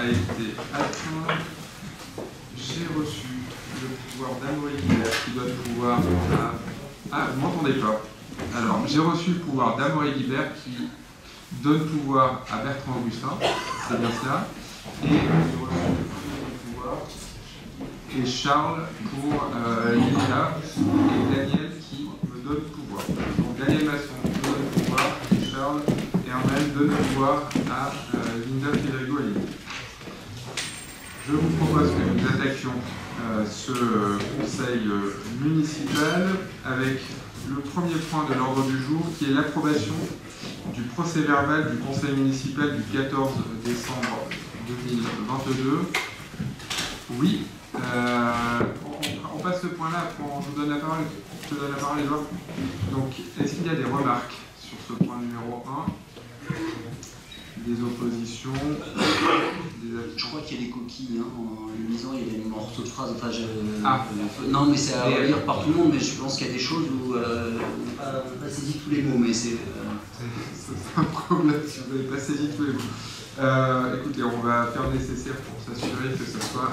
a été atteint. J'ai reçu le pouvoir d'Amaury Guibert qui donne pouvoir à... Ah, vous m'entendez pas? Alors, j'ai reçu le pouvoir d'Amaury Guibert qui donne pouvoir à Bertrand Augustin, c'est bien cela, et j'ai reçu le pouvoir et Charles pour Lina et Daniel qui me donne pouvoir. Donc Daniel Masson me donne pouvoir, et Charles et Armel donnent pouvoir à Linda Federico et Lina. Je vous propose que nous attaquions ce conseil municipal avec le premier point de l'ordre du jour qui est l'approbation du procès-verbal du conseil municipal du 14 décembre 2022. Oui, on passe ce point-là, je vous donne la parole, je te donne la parole Edouard. Donc, est-ce qu'il y a des remarques sur ce point numéro 1? Des oppositions, Je crois qu'il y a des coquilles, hein, en le lisant, il y a des morceaux de phrases. Enfin, non, mais c'est à relire par tout le monde, mais je pense qu'il y a des choses où on n'a pas saisi tous les mots, mais c'est... C'est un problème si vous n'avez pas saisi tous les mots. Écoutez, on va faire le nécessaire pour s'assurer que ça soit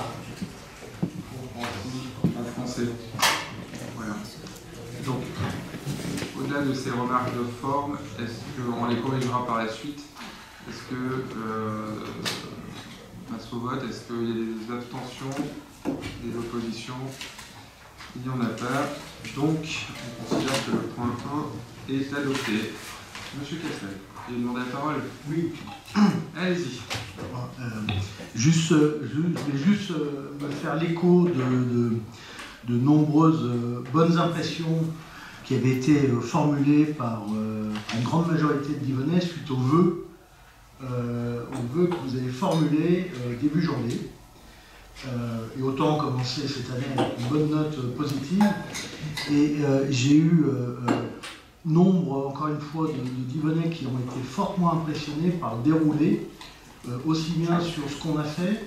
en français. Voilà. Donc, au-delà de ces remarques de forme, est-ce qu'on les corrigera par la suite? Est-ce que on passe au vote? Est-ce qu'il y a des abstentions, des oppositions? Il n'y en a pas. Donc, on considère que le point 1 est adopté. Monsieur Castel, vous avez demandé la parole? Oui. Allez-y. Je vais juste me faire l'écho de nombreuses bonnes impressions qui avaient été formulées par une grande majorité de Divonnais suite aux vœux que vous avez formulés début janvier. Et autant commencer cette année avec une bonne note positive. Et j'ai eu nombre, encore une fois, de Divonnais qui ont été fortement impressionnés par le déroulé, aussi bien sur ce qu'on a fait,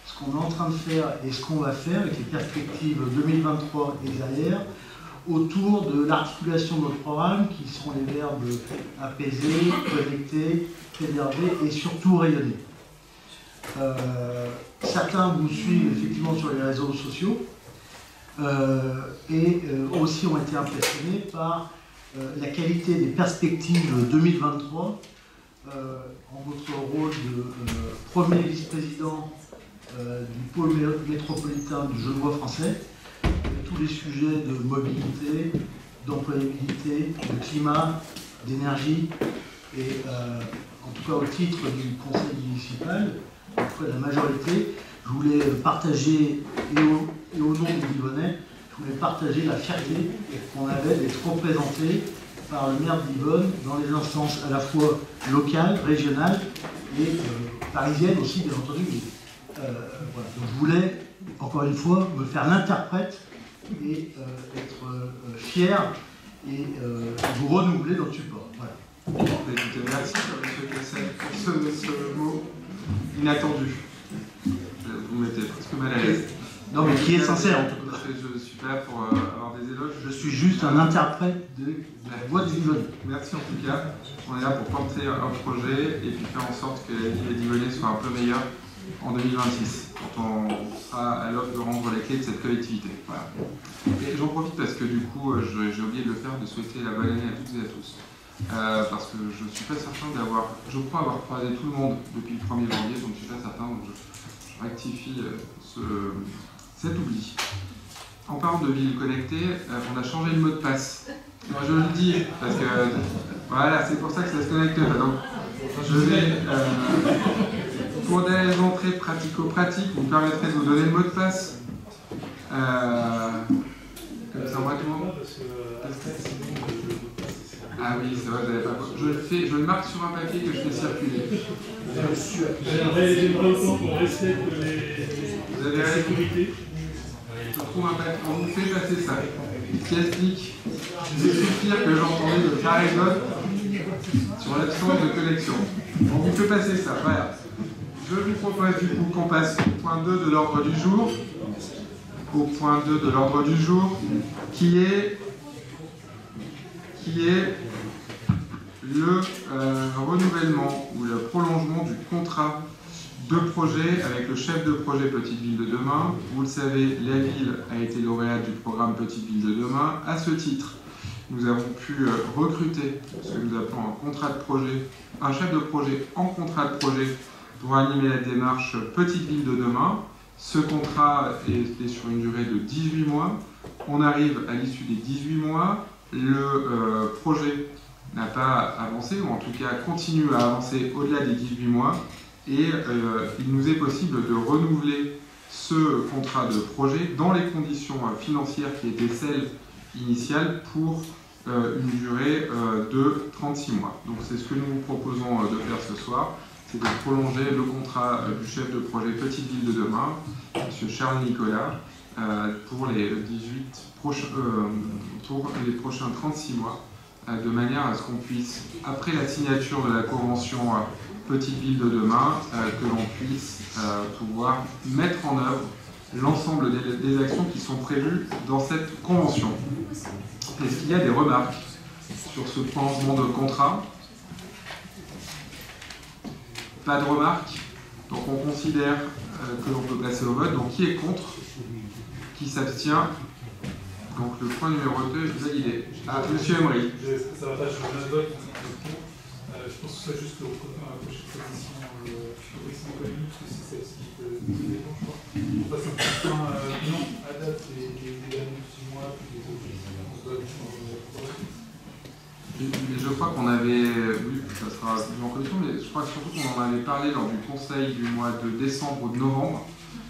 ce qu'on est en train de faire et ce qu'on va faire avec les perspectives 2023 et derrière, autour de l'articulation de notre programme, qui sont les verbes apaiser, connecter, préserver et surtout rayonner. Certains vous suivent effectivement sur les réseaux sociaux et aussi ont été impressionnés par la qualité des perspectives 2023 en votre rôle de premier vice-président du pôle métropolitain du Genevois français, tous les sujets de mobilité, d'employabilité, de climat, d'énergie, et en tout cas au titre du conseil municipal, en tout cas de la majorité, je voulais partager, et au nom des Divonnais, je voulais partager la fierté qu'on avait d'être représenté par le maire de Divonne dans les instances à la fois locales, régionales et parisiennes aussi, bien entendu. Voilà. Donc je voulais, encore une fois, me faire l'interprète et être fier et vous renouveler notre support. Voilà. Écoutez, merci M. Cassel pour ce mot inattendu. Vous me mettez presque mal à l'aise. Non, mais qui est sincère en tout cas. Parce que je suis pas là pour avoir des éloges. Je suis juste un interprète de la voix de Divonne. Merci en tout cas. On est là pour porter un projet et puis faire en sorte que la vie des Divonnais soit un peu meilleure en 2026, quand on sera à l'offre de rendre les clés de cette collectivité. Voilà. Et j'en profite parce que du coup, j'ai oublié de le faire, de souhaiter la bonne année à toutes et à tous. Parce que je ne suis pas certain d'avoir... Je crois avoir croisé tout le monde depuis le 1er janvier, donc je ne suis pas certain, donc je rectifie cet oubli. En parlant de ville connectée, on a changé le mot de passe. Moi je le dis, parce que voilà, c'est pour ça que ça se connecte pas. Donc je vais, pour des raisons très pratico-pratiques, vous me permettrez de vous donner le mot de passe. Comme ça, on va tout le monde. Ah oui, c'est vrai, j'avais pas... je le marque sur un papier que je fais circuler. J'aimerais autant qu'on respecte les sécurités. Je trouve un papier, on vous fait passer ça, qui explique les soupirs que j'ai entendus de Carrégone sur l'absence de connexion. On vous fait passer ça, voilà. Je vous propose du coup qu'on passe au point 2 de l'ordre du jour. Au point 2 de l'ordre du jour, qui est le renouvellement ou le prolongement du contrat deux projets avec le chef de projet Petite Ville de demain. Vous le savez, la ville a été lauréate du programme Petite Ville de demain. À ce titre, nous avons pu recruter ce que nous appelons un contrat de projet, un chef de projet en contrat de projet pour animer la démarche Petite Ville de demain. Ce contrat est sur une durée de 18 mois. On arrive à l'issue des 18 mois. Le projet n'a pas avancé, ou en tout cas continue à avancer au-delà des 18 mois. Et il nous est possible de renouveler ce contrat de projet dans les conditions financières qui étaient celles initiales pour une durée de 36 mois. Donc c'est ce que nous vous proposons de faire ce soir, c'est de prolonger le contrat du chef de projet Petite Ville de demain, M. Charles Nicolas, pour les prochains 36 mois, de manière à ce qu'on puisse, après la signature de la convention Petite Ville de demain, que l'on puisse pouvoir mettre en œuvre l'ensemble des actions qui sont prévues dans cette convention. Est-ce qu'il y a des remarques sur ce changement de contrat? Pas de remarques. Donc on considère que l'on peut passer au vote. Donc qui est contre? Qui s'abstient? Donc le point numéro 2 est validé. Ah, monsieur Emery. Ça va pas, je reviens de vote. Je pense que c'est juste la prochaine commission économique, parce que c'est celle-ci qui dépend, je crois. On passe un petit point bilan à date des derniers 6 mois, puis les objectifs. On se doit Je crois qu'on avait, oui, ça sera plus en commission, mais je crois surtout qu'on en avait parlé lors du conseil du mois de décembre ou de novembre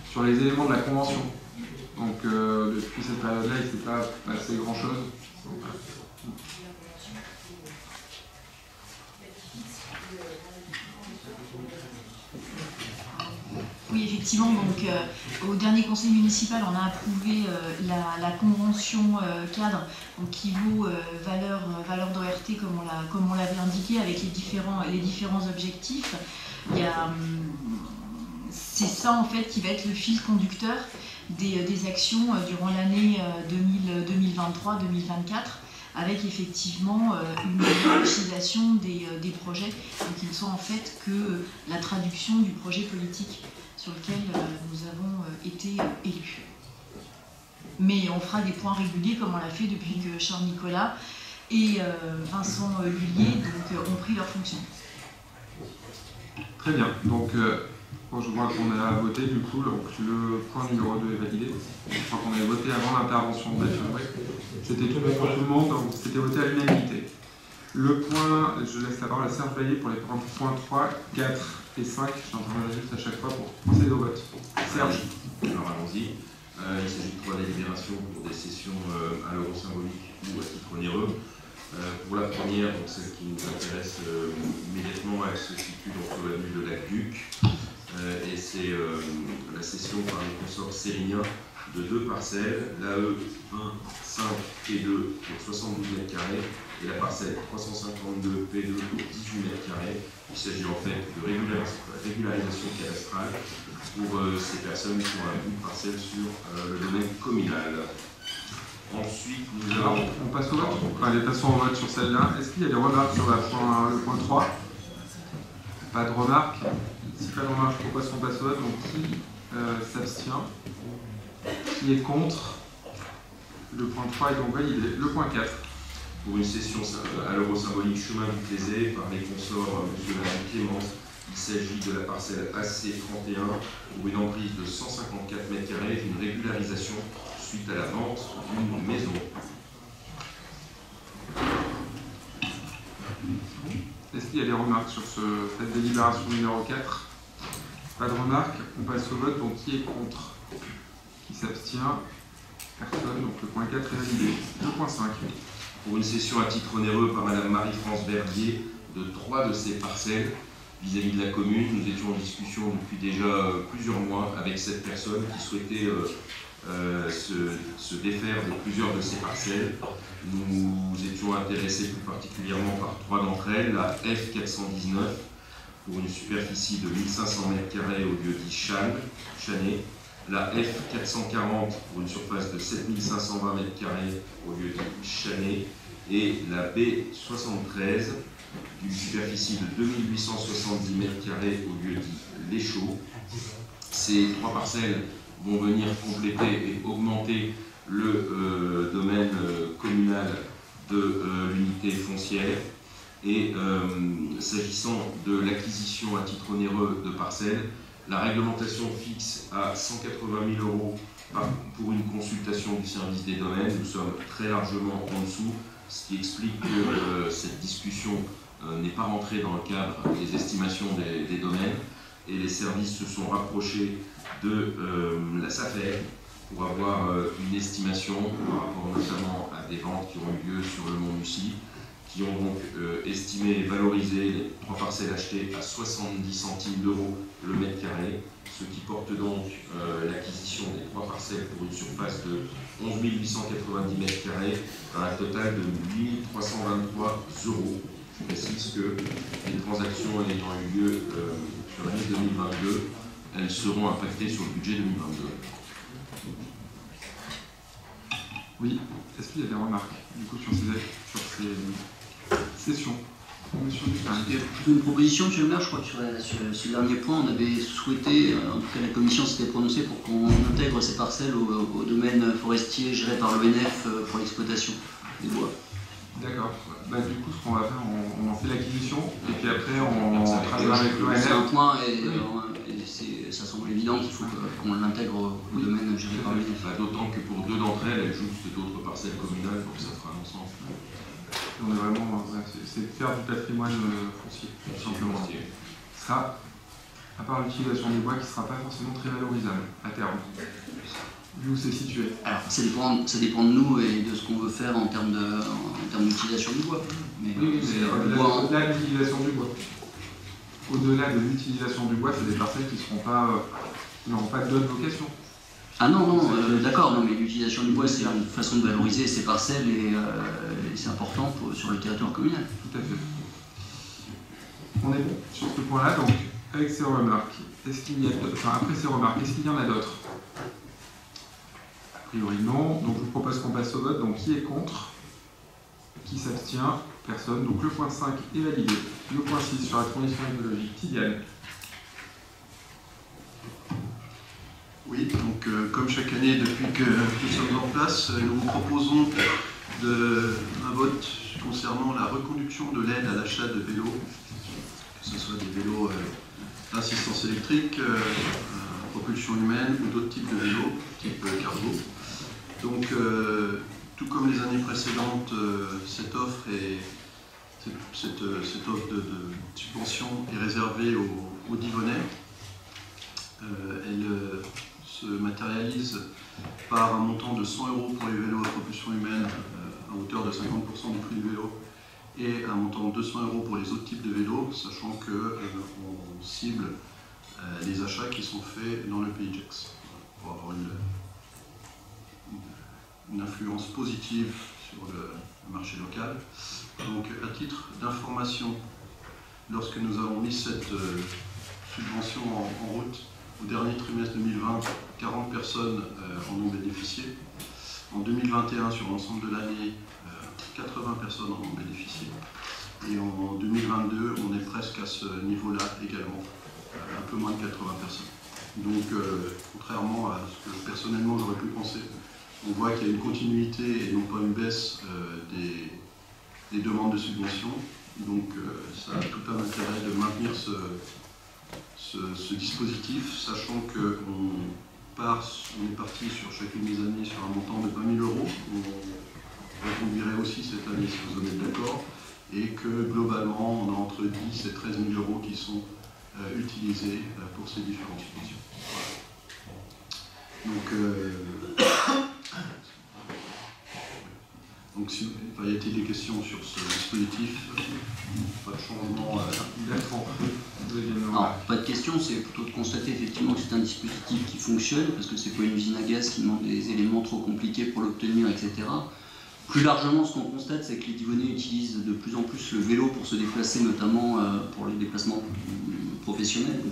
sur les éléments de la convention. Donc depuis cette période-là, il ne s'est pas passé grand-chose. Oui, effectivement, donc au dernier conseil municipal, on a approuvé la convention cadre donc, qui vaut valeur d'ORT comme on l'avait indiqué avec les différents objectifs. C'est ça en fait qui va être le fil conducteur des actions durant l'année 2023-2024 avec effectivement une hiérarchisation des projets, donc ils ne sont en fait que la traduction du projet politique sur lequel nous avons été élus. Mais on fera des points réguliers comme on l'a fait depuis que Charles Nicolas et Vincent Lullier ont pris leurs fonctions. Très bien, donc je vois qu'on a voté du coup, donc le point numéro 2 est validé. Je crois qu'on avait voté avant l'intervention de Mathieu. C'était tout bon pour tout le monde, donc c'était voté à l'unanimité. Le point, je laisse la parole à Serge Baillet pour les points 3, 4 et 5. J'entendrai juste à chaque fois pour procéder au vote. Serge. Alors allons-y. Il s'agit de 3 délibérations pour des sessions à l'euro symbolique ou à titre onéreux. Pour la première, donc celle qui nous intéresse immédiatement, elle se situe donc sur l'avenue de l'Aqueduc. Et c'est la cession par les consorts sériniens de 2 parcelles, l'AE 1, 5 P2 pour 72 m² et la parcelle 352 P2 pour 18 m². Il s'agit en fait de régularisation cadastrale pour ces personnes qui ont un bout de parcelle sur le domaine communal. Ensuite, nous avons... On passe au vote. Allez, passons au vote sur celle-là. Est-ce qu'il y a des remarques sur le point 3? Pas de remarques. Si pas de remarques, je propose qu'on passe au vote. Donc qui s'abstient? Qui est contre? Le point 3 est donc validé. Le point 4. Pour une session à l'euro symbolique chemin du Plaisé par les consorts M. Madame Clémence, il s'agit de la parcelle AC31 pour une emprise de 154 m², une régularisation suite à la vente d'une maison. Est-ce qu'il y a des remarques sur cette délibération numéro 4? Pas de remarques. On passe au vote. Donc qui est contre? Qui s'abstient? Personne. Donc le point 4 est validé. Le point 5. Pour une session à titre onéreux par Madame Marie-France Verdier de 3 de ces parcelles vis-à-vis de la commune. Nous étions en discussion depuis déjà plusieurs mois avec cette personne qui souhaitait se défaire de plusieurs de ces parcelles. Nous étions intéressés plus particulièrement par 3 d'entre elles, la F419 pour une superficie de 1500 m² au lieu dit Chanet, la F440 pour une surface de 7520 m² au lieu de Chanet, et la B73 d'une superficie de 2870 m² au lieu de l'Échaud. Ces 3 parcelles vont venir compléter et augmenter le domaine communal de l'unité foncière. Et s'agissant de l'acquisition à titre onéreux de parcelles, la réglementation fixe à 180 000 € pour une consultation du service des domaines. Nous sommes très largement en dessous, ce qui explique que cette discussion n'est pas rentrée dans le cadre des estimations des domaines. Et les services se sont rapprochés de la SAFER pour avoir une estimation par rapport notamment à des ventes qui ont eu lieu sur le Mont Mussy, qui ont donc estimé et valorisé les 3 parcelles achetées à 70 centimes d'euros le mètre carré, ce qui porte donc l'acquisition des 3 parcelles pour une surface de 11 890 mètres carrés à un total de 8 323 euros. Je précise que les transactions ayant eu lieu sur l'année 2022, elles seront impactées sur le budget 2022. Oui, est-ce qu'il y a des remarques du coup sur ces sessions? C'était plutôt une proposition, M. le maire. Je crois que sur ce dernier point, on avait souhaité, en tout cas la commission s'était prononcée pour qu'on intègre ces parcelles au domaine forestier géré par l'ONF pour l'exploitation des bois. D'accord. Bah, du coup, ce qu'on va faire, on en fait l'acquisition et puis après on travaillera avec l'ONF. C'est un point et ça semble évident qu'il faut qu'on l'intègre au domaine géré par l'ONF. D'autant que pour 2 d'entre elles, elles jouent d'autres parcelles communales, donc ça fera un ensemble. On est vraiment, c'est faire du patrimoine foncier, tout simplement. Ce sera, à part l'utilisation du bois, qui ne sera pas forcément très valorisable à terme, vu où c'est situé. Alors, ça dépend de nous et de ce qu'on veut faire en termes d'utilisation du bois. Mais oui, au-delà de l'utilisation du bois. Au-delà de l'utilisation du bois, c'est des parcelles qui n'auront pas d'autre vocation. Ah non, d'accord, non, mais l'utilisation du bois, c'est une façon de valoriser ces parcelles et c'est important sur le territoire communal. Tout à fait. On est bon sur ce point-là, donc avec ces remarques, après ces remarques, est-ce qu'il y en a d'autres? A priori non, donc je vous propose qu'on passe au vote. Donc qui est contre? Qui s'abstient? Personne. Donc le point 5 est validé. Le point 6 sur la transition écologique. Tidiane. Oui, donc comme chaque année depuis que nous sommes en place, nous vous proposons un vote concernant la reconduction de l'aide à l'achat de vélos, que ce soit des vélos d'assistance électrique, propulsion humaine ou d'autres types de vélos, type cargo. Donc tout comme les années précédentes, cette offre de subvention est réservée aux Divonnais. Elle se matérialise par un montant de 100 € pour les vélos à propulsion humaine à hauteur de 50% du prix du vélo et un montant de 200 € pour les autres types de vélos, sachant qu'on cible les achats qui sont faits dans le pays JEX pour avoir une influence positive sur le marché local. Donc à titre d'information, lorsque nous avons mis cette subvention en route, au dernier trimestre 2020, 40 personnes en ont bénéficié. En 2021, sur l'ensemble de l'année, 80 personnes en ont bénéficié. Et en 2022, on est presque à ce niveau-là également, un peu moins de 80 personnes. Donc, contrairement à ce que personnellement j'aurais pu penser, on voit qu'il y a une continuité et non pas une baisse des demandes de subventions. Donc, ça a tout un intérêt de maintenir ce dispositif, sachant qu'on est parti sur chacune des années sur un montant de 20 000 €. On reconduirait aussi cette année si vous en êtes d'accord, et que globalement on a entre 10 et 13 000 € qui sont utilisés pour ces différentes subventions. Donc y a-t-il des questions sur ce dispositif? Pas de changement Non, pas de questions, c'est plutôt de constater effectivement que c'est un dispositif qui fonctionne, parce que c'est pas une usine à gaz qui demande des éléments trop compliqués pour l'obtenir, etc. Plus largement, ce qu'on constate, c'est que les Divonnais utilisent de plus en plus le vélo pour se déplacer, notamment pour les déplacements professionnels, donc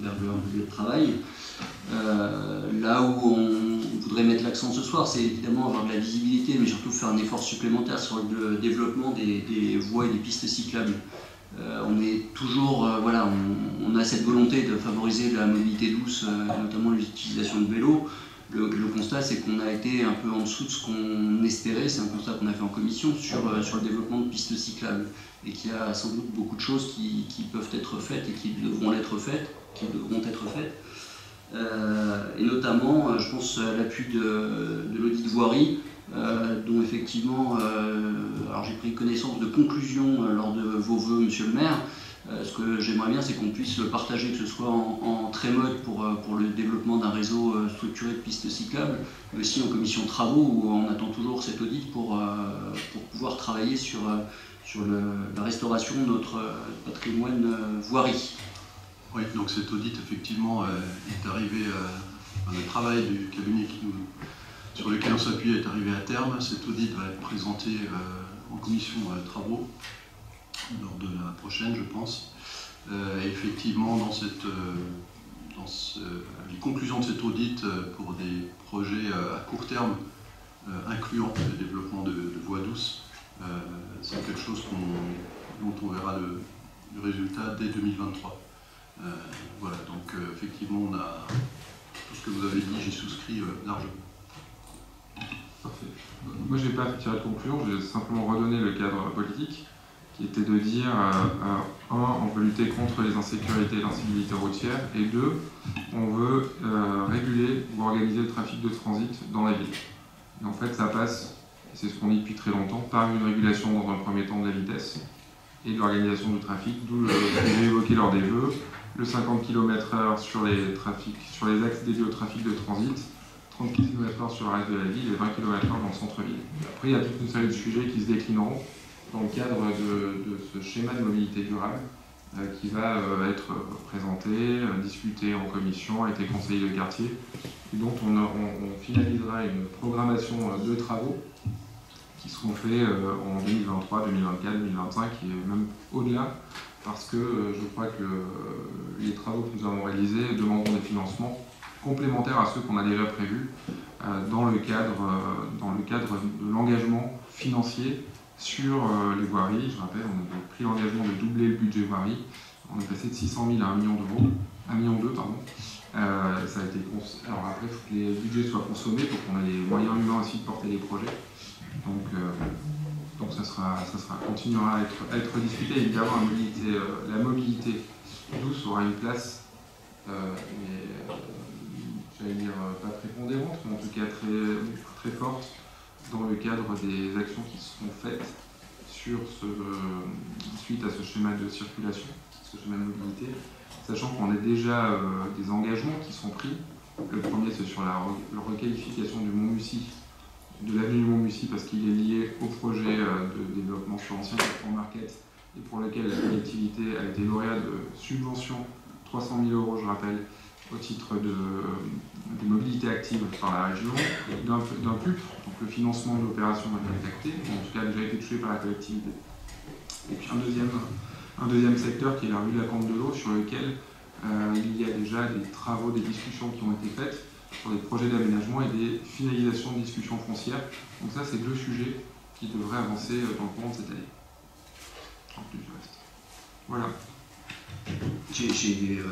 vers leur lieu de travail. Là où on voudrait mettre l'accent ce soir, c'est évidemment avoir de la visibilité, mais surtout faire un effort supplémentaire sur le développement des voies et des pistes cyclables. On est toujours, voilà, on a cette volonté de favoriser la mobilité douce, notamment l'utilisation de vélo. Le constat, c'est qu'on a été un peu en dessous de ce qu'on espérait, c'est un constat qu'on a fait en commission sur le développement de pistes cyclables, et qu'il y a sans doute beaucoup de choses qui peuvent être faites et qui devront être faites, et notamment, je pense à l'appui de l'audit voirie, dont effectivement, alors j'ai pris connaissance de conclusions lors de vos vœux, monsieur le maire. Ce que j'aimerais bien, c'est qu'on puisse le partager, que ce soit en trémode pour le développement d'un réseau structuré de pistes cyclables, mais aussi en commission de travaux, où on attend toujours cet audit pour pouvoir travailler sur la restauration de notre patrimoine voirie. Oui, donc cet audit, effectivement, est arrivé, le travail du cabinet sur lequel on s'appuie est arrivé à terme. Cet audit va être présenté en commission travaux lors de la prochaine, je pense. Et effectivement, dans les conclusions de cet audit pour des projets à court terme, incluant le développement de voies douces, c'est quelque chose dont on verra le résultat dès 2023. Voilà, donc effectivement, on a tout ce que vous avez dit, j'y souscris largement. Parfait. Moi, je n'ai pas tiré de conclusion, j'ai simplement redonné le cadre politique, qui était de dire, on veut lutter contre les insécurités et l'incivilité routière, et 2, on veut réguler ou organiser le trafic de transit dans la ville. Et en fait, ça passe, et c'est ce qu'on dit depuis très longtemps, par une régulation dans un premier temps de la vitesse et de l'organisation du trafic, d'où ce que j'ai évoqué lors des vœux, le 50 km/h sur les axes dédiés au trafic de transit, 30 km/h sur le reste de la ville et 20 km/h dans le centre-ville. Après, il y a toute une série de sujets qui se déclineront dans le cadre de ce schéma de mobilité durable qui va être présenté, discuté en commission avec les conseillers de quartier, et dont on finalisera une programmation de travaux qui seront faits en 2023, 2024, 2025 et même au-delà, parce que je crois que les travaux que nous avons réalisés demanderont des financements complémentaires à ceux qu'on a déjà prévus dans le cadre de l'engagement financier sur les voiries. Je rappelle, on a pris l'engagement de doubler le budget voirie. On est passé de 600 000 à 1 million d'euros, 1,2 million, pardon. Ça a été alors après, il faut que les budgets soient consommés pour qu'on ait les moyens humains aussi de porter les projets. Donc ça continuera à être discuté. Évidemment, la mobilité douce aura une place, j'allais dire pas prépondérante, mais en tout cas très forte dans le cadre des actions qui seront faites suite à ce schéma de circulation, ce schéma de mobilité, sachant qu'on a déjà des engagements qui sont pris. Le premier, c'est sur la requalification du Montmussy, de l'avenue du Montmussy, parce qu'il est lié au projet de développement sur l'ancien Carrefour Market, et pour lequel la collectivité a été lauréate de subventions 300 000 €, je rappelle, au titre des mobilités actives par la région, d'un PUP, donc le financement de l'opération a été acté, en tout cas a déjà été touché par la collectivité. Et puis un deuxième secteur qui est la rue de la Campe de l'Eau, sur lequel il y a déjà des travaux, des discussions qui ont été faites sur des projets d'aménagement et des finalisations de discussions foncières. Donc ça, c'est 2 sujets qui devraient avancer dans le courant de cette année. En plus du reste. Voilà.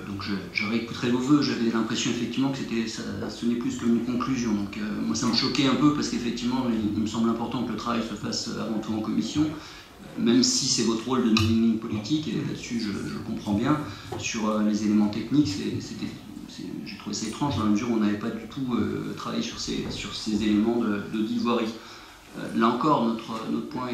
Donc je réécouterai vos vœux, j'avais l'impression effectivement que ce n'est plus qu'une conclusion. Donc moi ça me choquait un peu parce qu'effectivement il me semble important que le travail se fasse avant tout en commission, même si c'est votre rôle de mener une ligne politique, et là-dessus je le comprends bien. Sur les éléments techniques, j'ai trouvé ça étrange dans la mesure où on n'avait pas du tout travaillé sur ces éléments de voirie. Là encore, notre point,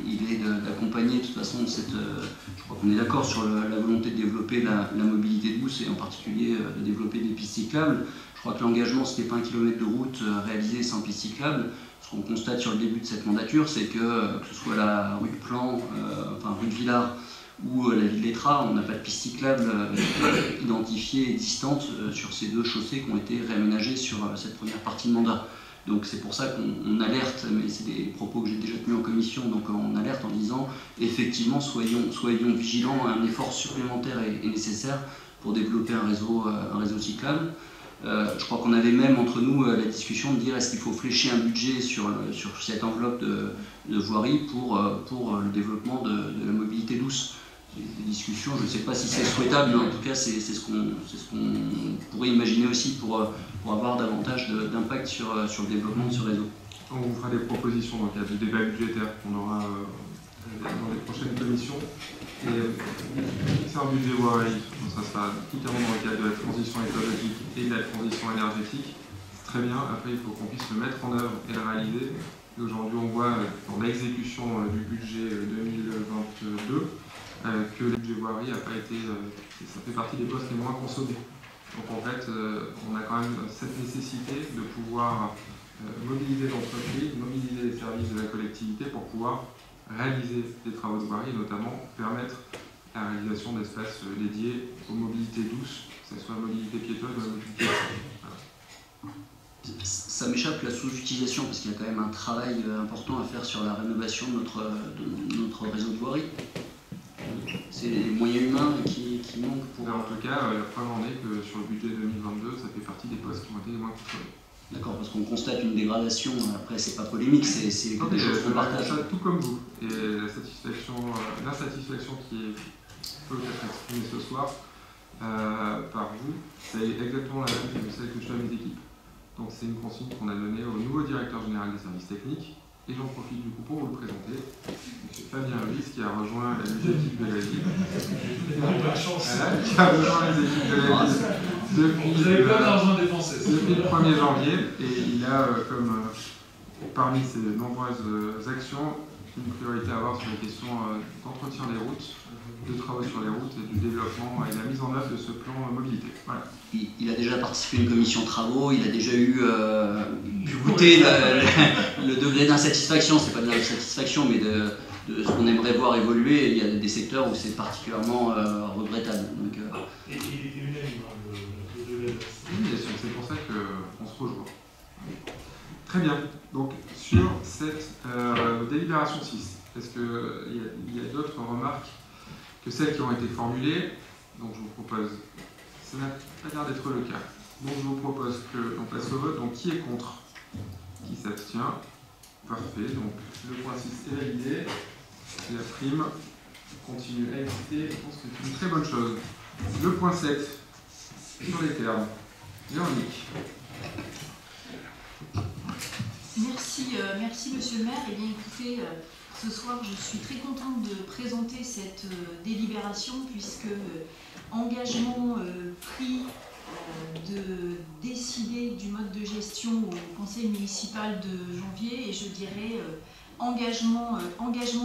il est d'accompagner de toute façon je crois qu'on est d'accord sur la volonté de développer la mobilité douce et en particulier de développer des pistes cyclables. Je crois que l'engagement, ce n'est pas 1 km de route réalisé sans pistes cyclables. Ce qu'on constate sur le début de cette mandature, c'est que ce soit la rue de Plan, rue de Villars ou la ville d'Étra, on n'a pas de pistes cyclables identifiées et distantes sur ces 2 chaussées qui ont été réaménagées sur cette première partie de mandat. Donc c'est pour ça qu'on alerte, mais c'est des propos que j'ai déjà tenus en commission, donc on alerte en disant effectivement soyons vigilants, un effort supplémentaire est nécessaire pour développer un réseau cyclable. Je crois qu'on avait même entre nous la discussion de dire est-ce qu'il faut flécher un budget sur cette enveloppe de voirie pour le développement de la mobilité douce. Des discussions, je ne sais pas si c'est souhaitable, mais en tout cas c'est ce qu'on pourrait imaginer aussi pour avoir davantage d'impact sur le développement de ce réseau. On vous fera des propositions dans le cadre du débat budgétaire qu'on aura dans les prochaines commissions. Et c'est un budget voirie, ça sera notamment dans le cadre de la transition écologique et de la transition énergétique. C'est très bien, après il faut qu'on puisse le mettre en œuvre et le réaliser. Aujourd'hui on voit dans l'exécution du budget 2022 que le budget voirie a pas été, ça fait partie des postes les moins consommés. Donc en fait, on a quand même cette nécessité de pouvoir mobiliser l'entreprise, mobiliser les services de la collectivité pour pouvoir réaliser des travaux de voirie et notamment permettre la réalisation d'espaces dédiés aux mobilités douces, que ce soit la mobilité piétonne ou la mobilité. Voilà. Ça m'échappe la sous-utilisation parce qu'il y a quand même un travail important à faire sur la rénovation de notre réseau de voirie. C'est les moyens humains qui manquent pour... En tout cas, la preuve en est que sur le budget 2022, ça fait partie des postes qui ont été les moins consommés. D'accord, parce qu'on constate une dégradation, après c'est pas polémique, c'est quelque chose qu'on partage. Tout comme vous. Et l'insatisfaction qui peut être exprimée ce soir par vous, c'est exactement la même que celle que je fais à mes équipes. Donc c'est une consigne qu'on a donnée au nouveau directeur général des services techniques. Et j'en profite du coup pour vous le présenter. M. Fabien Ruiz qui a rejoint les équipes de la ville. Qui a rejoint les équipes de la ville depuis le 1er janvier. Et il a comme parmi ses nombreuses actions une priorité à avoir sur les questions d'entretien des routes, de travaux sur les routes et du développement et de la mise en œuvre de ce plan mobilité. Voilà. Il a déjà participé à une commission de travaux, il a déjà eu goûté le degré d'insatisfaction, c'est pas de l'insatisfaction, mais de ce qu'on aimerait voir évoluer. Il y a des secteurs où c'est particulièrement regrettable. Donc, Et il était unanime, le degré de... Oui, bien sûr, c'est pour ça qu'on se rejoint. Très bien. Donc, sur cette délibération 6, est-ce qu'il y a d'autres remarques que celles qui ont été formulées? Donc, je vous propose, ça n'a pas l'air d'être le cas. Donc, je vous propose qu'on passe au vote. Donc, qui est contre? Qui s'abstient? Parfait. Donc, le point 6 est validé. La prime continue à exister. Je pense que c'est une très bonne chose. Le point 7, sur les termes. Véronique. Merci Monsieur le maire. Eh bien écoutez, ce soir je suis très contente de présenter cette délibération puisque engagement pris de décider du mode de gestion au conseil municipal de janvier et je dirais engagement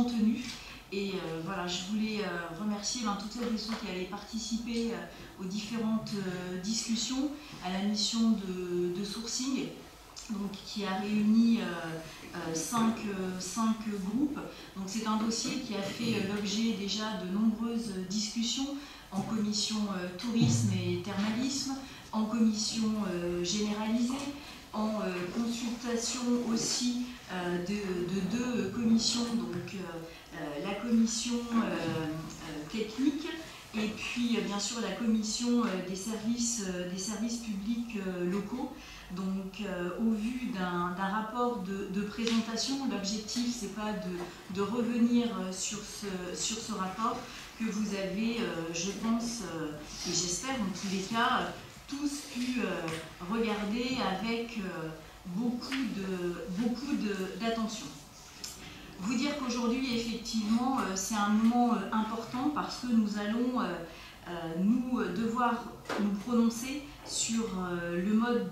tenu. Et voilà, je voulais remercier toutes celles et ceux qui allaient participer aux différentes discussions, à la mission de sourcing, donc, qui a réuni 5 groupes. Donc c'est un dossier qui a fait l'objet déjà de nombreuses discussions en commission tourisme et thermalisme, en commission généralisée, en consultation aussi de 2 commissions, donc la commission technique et puis bien sûr la commission des services publics locaux. Donc au vu d'un rapport de présentation, l'objectif c'est pas de revenir sur ce rapport que vous avez, je pense, et j'espère en tous les cas, tous pu regarder avec beaucoup d'attention. Vous dire qu'aujourd'hui, effectivement, c'est un moment important parce que nous allons devoir nous prononcer sur le mode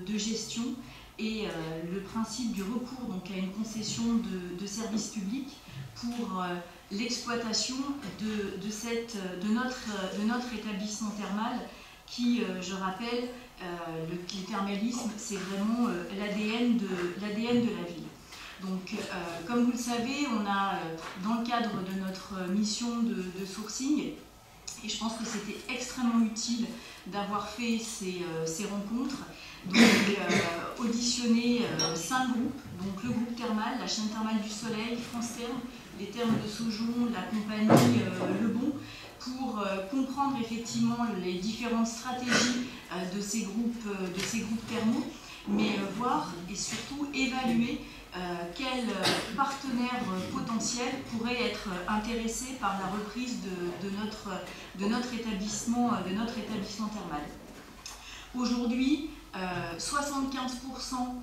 de gestion et le principe du recours donc, à une concession de service public pour l'exploitation de notre établissement thermal qui, je rappelle, le thermalisme, c'est vraiment l'ADN de la ville. Donc, comme vous le savez, on a, dans le cadre de notre mission de sourcing, et je pense que c'était extrêmement utile d'avoir fait ces rencontres, donc auditionné 5 groupes, donc le groupe thermal, la chaîne thermale du Soleil, France Therme, les thermes de Saujon, la compagnie Le Bon, pour comprendre effectivement les différentes stratégies de ces groupes thermaux, mais voir et surtout évaluer quels partenaires potentiels pourraient être intéressés par la reprise de notre établissement thermal. Aujourd'hui, 75%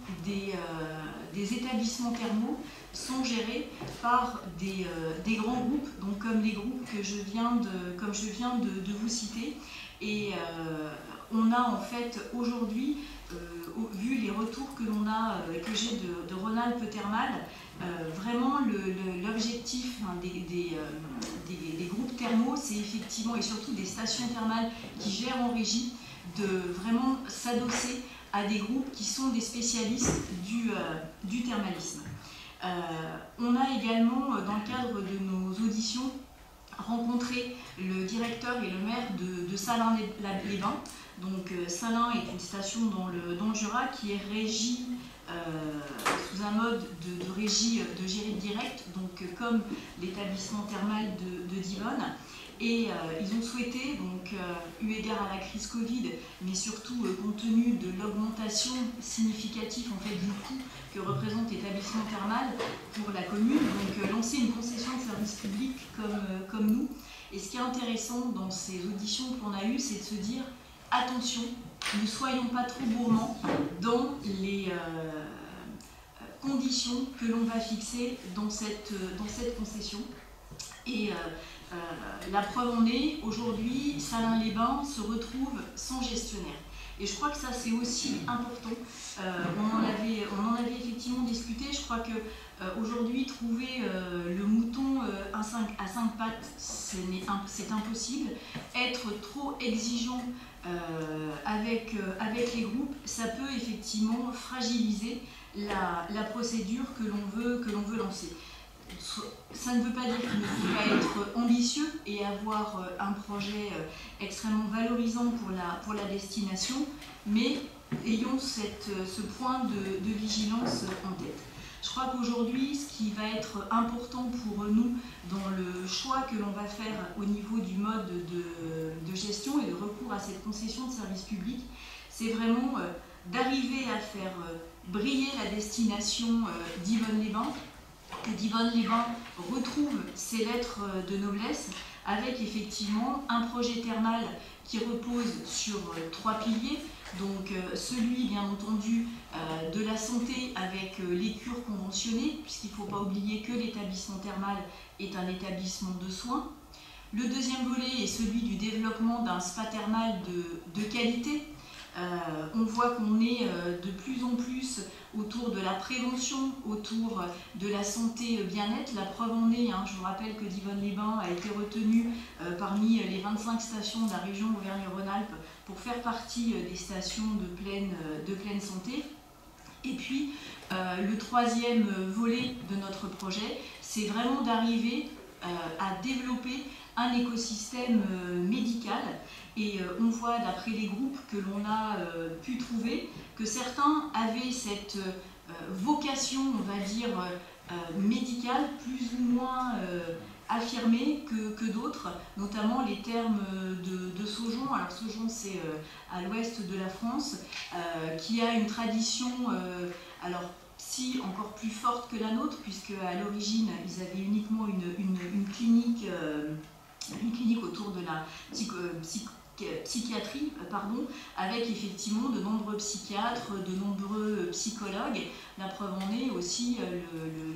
des établissements thermaux sont gérés par des grands groupes, donc comme les groupes que je viens de vous citer. Et on a en fait aujourd'hui, vu les retours que j'ai de Rhône-Alpes Thermal, vraiment l'objectif des groupes thermaux, c'est effectivement, et surtout des stations thermales qui gèrent en régie, de vraiment s'adosser à des groupes qui sont des spécialistes du thermalisme. On a également, dans le cadre de nos auditions, rencontré le directeur et le maire de Salins-les-Bains. Donc Salins est une station dans le Jura qui est régie sous un mode de régie de gérée directe, donc comme l'établissement thermal de Divonne. Et ils ont souhaité, donc eu égard à la crise Covid, mais surtout compte tenu de l'augmentation significative en fait, du coût que représente l'établissement thermal pour la commune, donc lancer une concession de service public comme nous. Et ce qui est intéressant dans ces auditions qu'on a eues, c'est de se dire, attention, ne soyons pas trop gourmands dans les conditions que l'on va fixer dans cette concession. Et la preuve en est, aujourd'hui, Salins-les-Bains se retrouve sans gestionnaire. Et je crois que ça, c'est aussi important. On en avait effectivement discuté. Je crois qu'aujourd'hui, trouver le mouton à 5 pattes, c'est impossible. Être trop exigeant avec les groupes, ça peut effectivement fragiliser la procédure que l'on veut lancer. Ça ne veut pas dire qu'il ne faut pas être ambitieux et avoir un projet extrêmement valorisant pour la destination, mais ayons ce point de vigilance en tête. Je crois qu'aujourd'hui, ce qui va être important pour nous dans le choix que l'on va faire au niveau du mode de gestion et de recours à cette concession de service public, c'est vraiment d'arriver à faire briller la destination d'Yvonne-les-Bains, que d'Yvonne-les-Bains retrouve ses lettres de noblesse avec effectivement un projet thermal qui repose sur 3 piliers. Donc celui bien entendu de la santé avec les cures conventionnées, puisqu'il ne faut pas oublier que l'établissement thermal est un établissement de soins. Le deuxième volet est celui du développement d'un spa thermal de qualité. On voit qu'on est de plus en plus autour de la prévention, autour de la santé bien-être. La preuve en est, je vous rappelle que d'Yvonne-les-Bains a été retenue parmi les 25 stations de la région Auvergne-Rhône-Alpes pour faire partie des stations de pleine santé. Et puis, le troisième volet de notre projet, c'est vraiment d'arriver à développer un écosystème médical. Et on voit d'après les groupes que l'on a pu trouver que certains avaient cette vocation, on va dire, médicale, plus ou moins affirmée que d'autres, notamment les thermes de Saujon. Alors Saujon, c'est à l'ouest de la France, qui a une tradition, alors si encore plus forte que la nôtre, puisque à l'origine, ils avaient uniquement une clinique autour de la psychiatrie, avec effectivement de nombreux psychiatres, de nombreux psychologues. La preuve en est aussi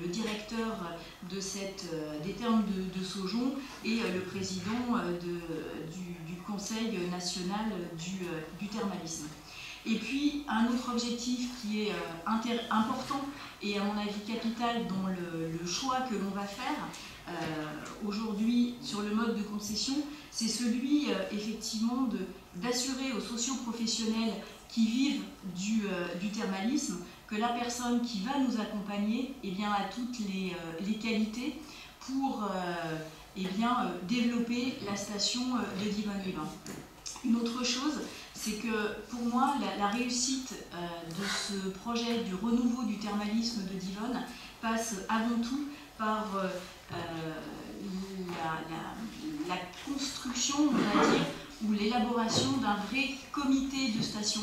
le directeur des thermes de Saujon et le président du Conseil national du thermalisme. Et puis un autre objectif qui est important et à mon avis capital dans le choix que l'on va faire aujourd'hui sur le mode de concession, c'est celui effectivement d'assurer aux socioprofessionnels qui vivent du thermalisme que la personne qui va nous accompagner a toutes les qualités pour développer la station de d'Yvonne-les-Bains. Une autre chose, c'est que pour moi, la réussite de ce projet du renouveau du thermalisme de Divonne passe avant tout par la construction, on va dire, ou l'élaboration d'un vrai comité de station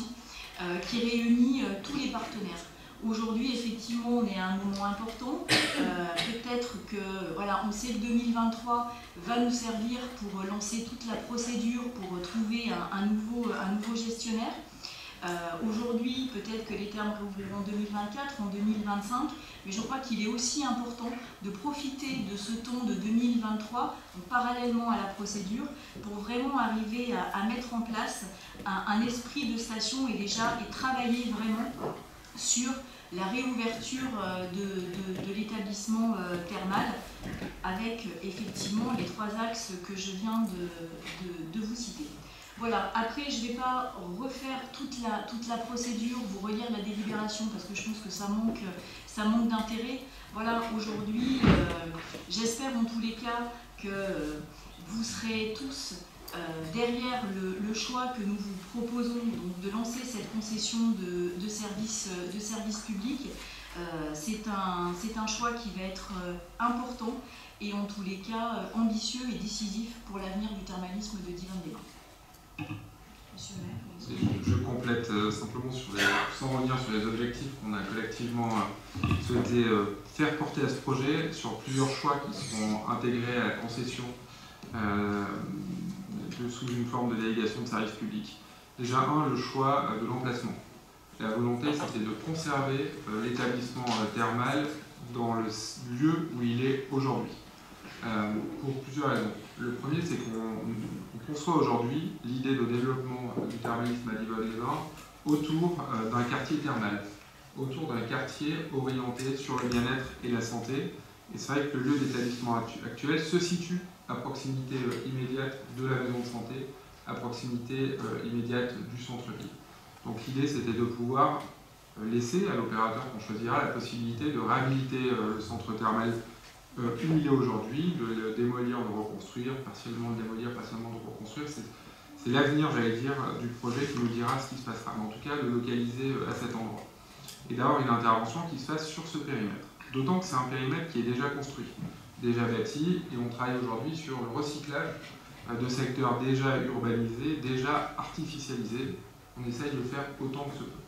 qui réunit tous les partenaires. Aujourd'hui, effectivement, on est à un moment important. Peut-être que, voilà, on sait que 2023 va nous servir pour lancer toute la procédure, pour trouver un nouveau gestionnaire. Aujourd'hui, peut-être que les termes réouvriront en 2024, en 2025, mais je crois qu'il est aussi important de profiter de ce temps de 2023, donc parallèlement à la procédure, pour vraiment arriver à mettre en place un esprit de station et travailler vraiment sur la réouverture de l'établissement thermal avec effectivement les 3 axes que je viens de vous citer. Voilà, après je ne vais pas refaire toute la procédure, vous relire la délibération parce que je pense que ça manque d'intérêt. Voilà, aujourd'hui, j'espère en tous les cas que vous serez tous derrière le choix que nous vous proposons, donc de lancer cette concession de service public. C'est un choix qui va être important et en tous les cas ambitieux et décisif pour l'avenir du thermalisme de Divonne-les-Bains. Monsieur le maire. Je complète simplement sans revenir sur les objectifs qu'on a collectivement souhaité faire porter à ce projet, sur plusieurs choix qui seront intégrés à la concession sous une forme de délégation de service public. Déjà, le choix de l'emplacement. La volonté, c'était de conserver l'établissement thermal dans le lieu où il est aujourd'hui, pour plusieurs raisons. Le premier, c'est qu'on conçoit aujourd'hui l'idée de développement du thermalisme à Divonne-les-Bains autour d'un quartier thermal, autour d'un quartier orienté sur le bien-être et la santé. Et c'est vrai que le lieu d'établissement actuel se situe à proximité immédiate de la maison de santé, à proximité immédiate du centre-ville. Donc l'idée, c'était de pouvoir laisser à l'opérateur qu'on choisira la possibilité de réhabiliter le centre thermal où il est aujourd'hui, de le démolir, de reconstruire, partiellement de démolir, partiellement de reconstruire. C'est l'avenir, j'allais dire, du projet qui nous dira ce qui se passera, mais en tout cas de localiser à cet endroit. Et d'avoir une intervention qui se fasse sur ce périmètre. D'autant que c'est un périmètre qui est déjà construit, déjà bâti, et on travaille aujourd'hui sur le recyclage de secteurs déjà urbanisés, déjà artificialisés. On essaye de le faire autant que se peut.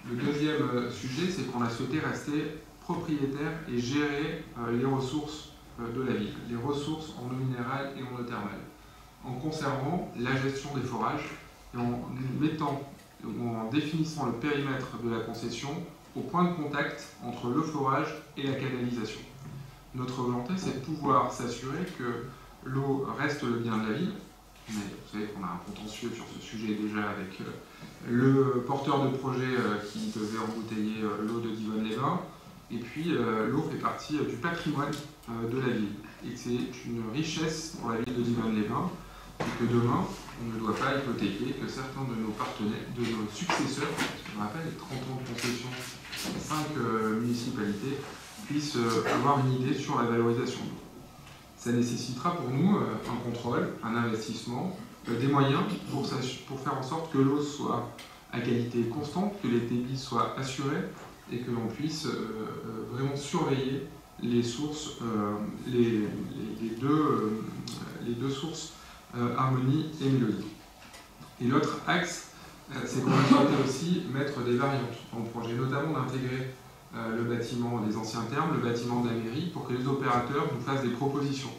Le deuxième sujet, c'est qu'on a souhaité rester propriétaire et gérer les ressources de la ville, les ressources en eau minérale et en eau thermale, en conservant la gestion des forages et en définissant le périmètre de la concession au point de contact entre le forage et la canalisation. Notre volonté, c'est de pouvoir s'assurer que l'eau reste le bien de la ville. Mais vous savez qu'on a un contentieux sur ce sujet déjà avec le porteur de projet qui devait embouteiller l'eau de Divonne-les-Bains. Et puis l'eau fait partie du patrimoine de la ville. Et c'est une richesse pour la ville de Divonne-les-Bains. Et que demain, on ne doit pas hypothéquer que certains de nos partenaires, de nos successeurs, je me rappelle les 30 ans de concession, 5 municipalités, puissent avoir une idée sur la valorisation de l'eau. Ça nécessitera pour nous un contrôle, un investissement, des moyens pour faire en sorte que l'eau soit à qualité constante, que les débits soient assurés et que l'on puisse vraiment surveiller les sources, les deux sources, harmonie et mélodie. Et l'autre axe, c'est qu'on a souhaité aussi mettre des variantes dans le projet, notamment d'intégrer le bâtiment des anciens thermes, le bâtiment de la mairie, pour que les opérateurs nous fassent des propositions.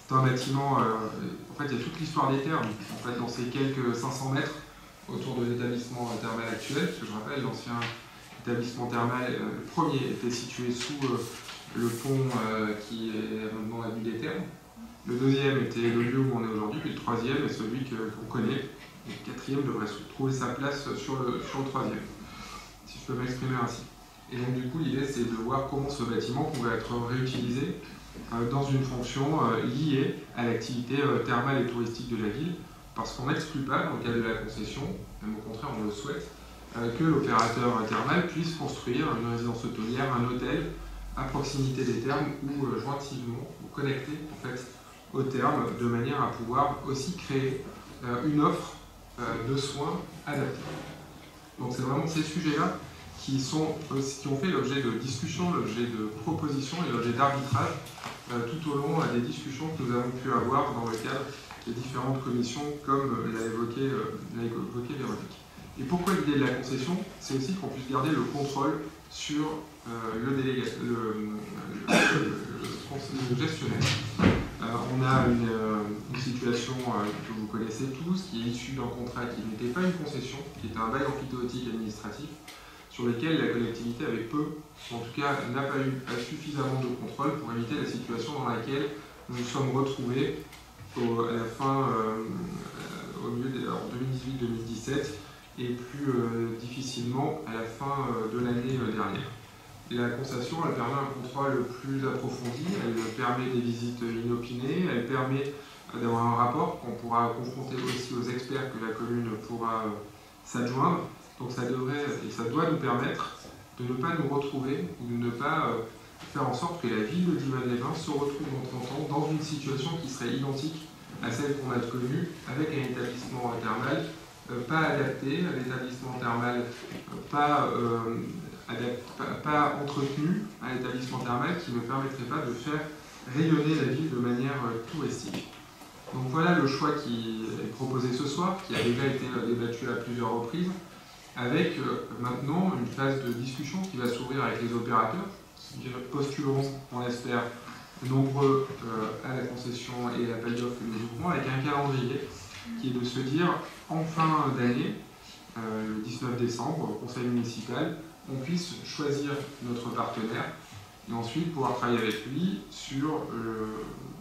C'est un bâtiment, en fait, il y a toute l'histoire des thermes, en fait, dans ces quelques 500 mètres autour de l'établissement thermal actuel, parce que je rappelle, l'ancien établissement thermal, le premier était situé sous le pont qui est maintenant la ville des Thermes. Le deuxième était le lieu où on est aujourd'hui, puis le troisième est celui qu'on connaît. Et le quatrième devrait trouver sa place sur le troisième, si je peux m'exprimer ainsi. Et donc du coup, l'idée, c'est de voir comment ce bâtiment pourrait être réutilisé dans une fonction liée à l'activité thermale et touristique de la ville, parce qu'on n'exclut pas, dans le cadre de la concession, même au contraire, on le souhaite, que l'opérateur thermal puisse construire une résidence hôtelière, un hôtel à proximité des thermes ou jointivement, ou connecté en fait aux thermes, de manière à pouvoir aussi créer une offre de soins adaptés. Donc c'est vraiment ces sujets-là qui ont fait l'objet de discussions, l'objet de propositions et l'objet d'arbitrage tout au long des discussions que nous avons pu avoir dans le cadre des différentes commissions, comme l'a évoqué Véronique. Et pourquoi l'idée de la concession? C'est aussi qu'on puisse garder le contrôle sur le gestionnaire. On a une situation que vous connaissez tous, qui est issue d'un contrat qui n'était pas une concession, qui était un bail emphytéotique administratif, sur lequel la collectivité avait peu, en tout cas n'a pas eu suffisamment de contrôle pour éviter la situation dans laquelle nous nous sommes retrouvés à la fin, en 2018-2017, et plus difficilement à la fin de l'année dernière. La concession, elle permet un contrôle plus approfondi, elle permet des visites inopinées, elle permet d'avoir un rapport qu'on pourra confronter aussi aux experts que la commune pourra s'adjoindre. Donc ça devrait et ça doit nous permettre de ne pas nous retrouver ou de ne pas faire en sorte que la ville de Divonne-les-Bains se retrouve dans 30 ans dans une situation qui serait identique à celle qu'on a connue, avec un établissement thermal pas adapté, un établissement thermal pas entretenu, un établissement thermal qui ne permettrait pas de faire rayonner la ville de manière touristique. Donc voilà le choix qui est proposé ce soir, qui a déjà été débattu à plusieurs reprises, avec maintenant une phase de discussion qui va s'ouvrir avec les opérateurs, qui postuleront, on l'espère, nombreux à la concession et à l'appel d'offres que nous ouvrons, avec un calendrier qui est de se dire, en fin d'année, le 19 décembre, au conseil municipal, on puisse choisir notre partenaire et ensuite pouvoir travailler avec lui sur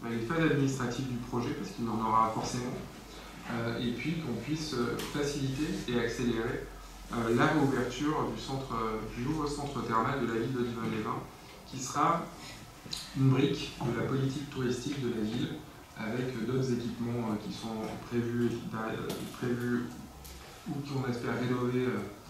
les phases administratives du projet, parce qu'il en aura forcément, et puis qu'on puisse faciliter et accélérer la réouverture du nouveau centre thermal de la ville de Divonne-les-Bains, qui sera une brique de la politique touristique de la ville, avec d'autres équipements qui sont prévus ou qu'on espère rénover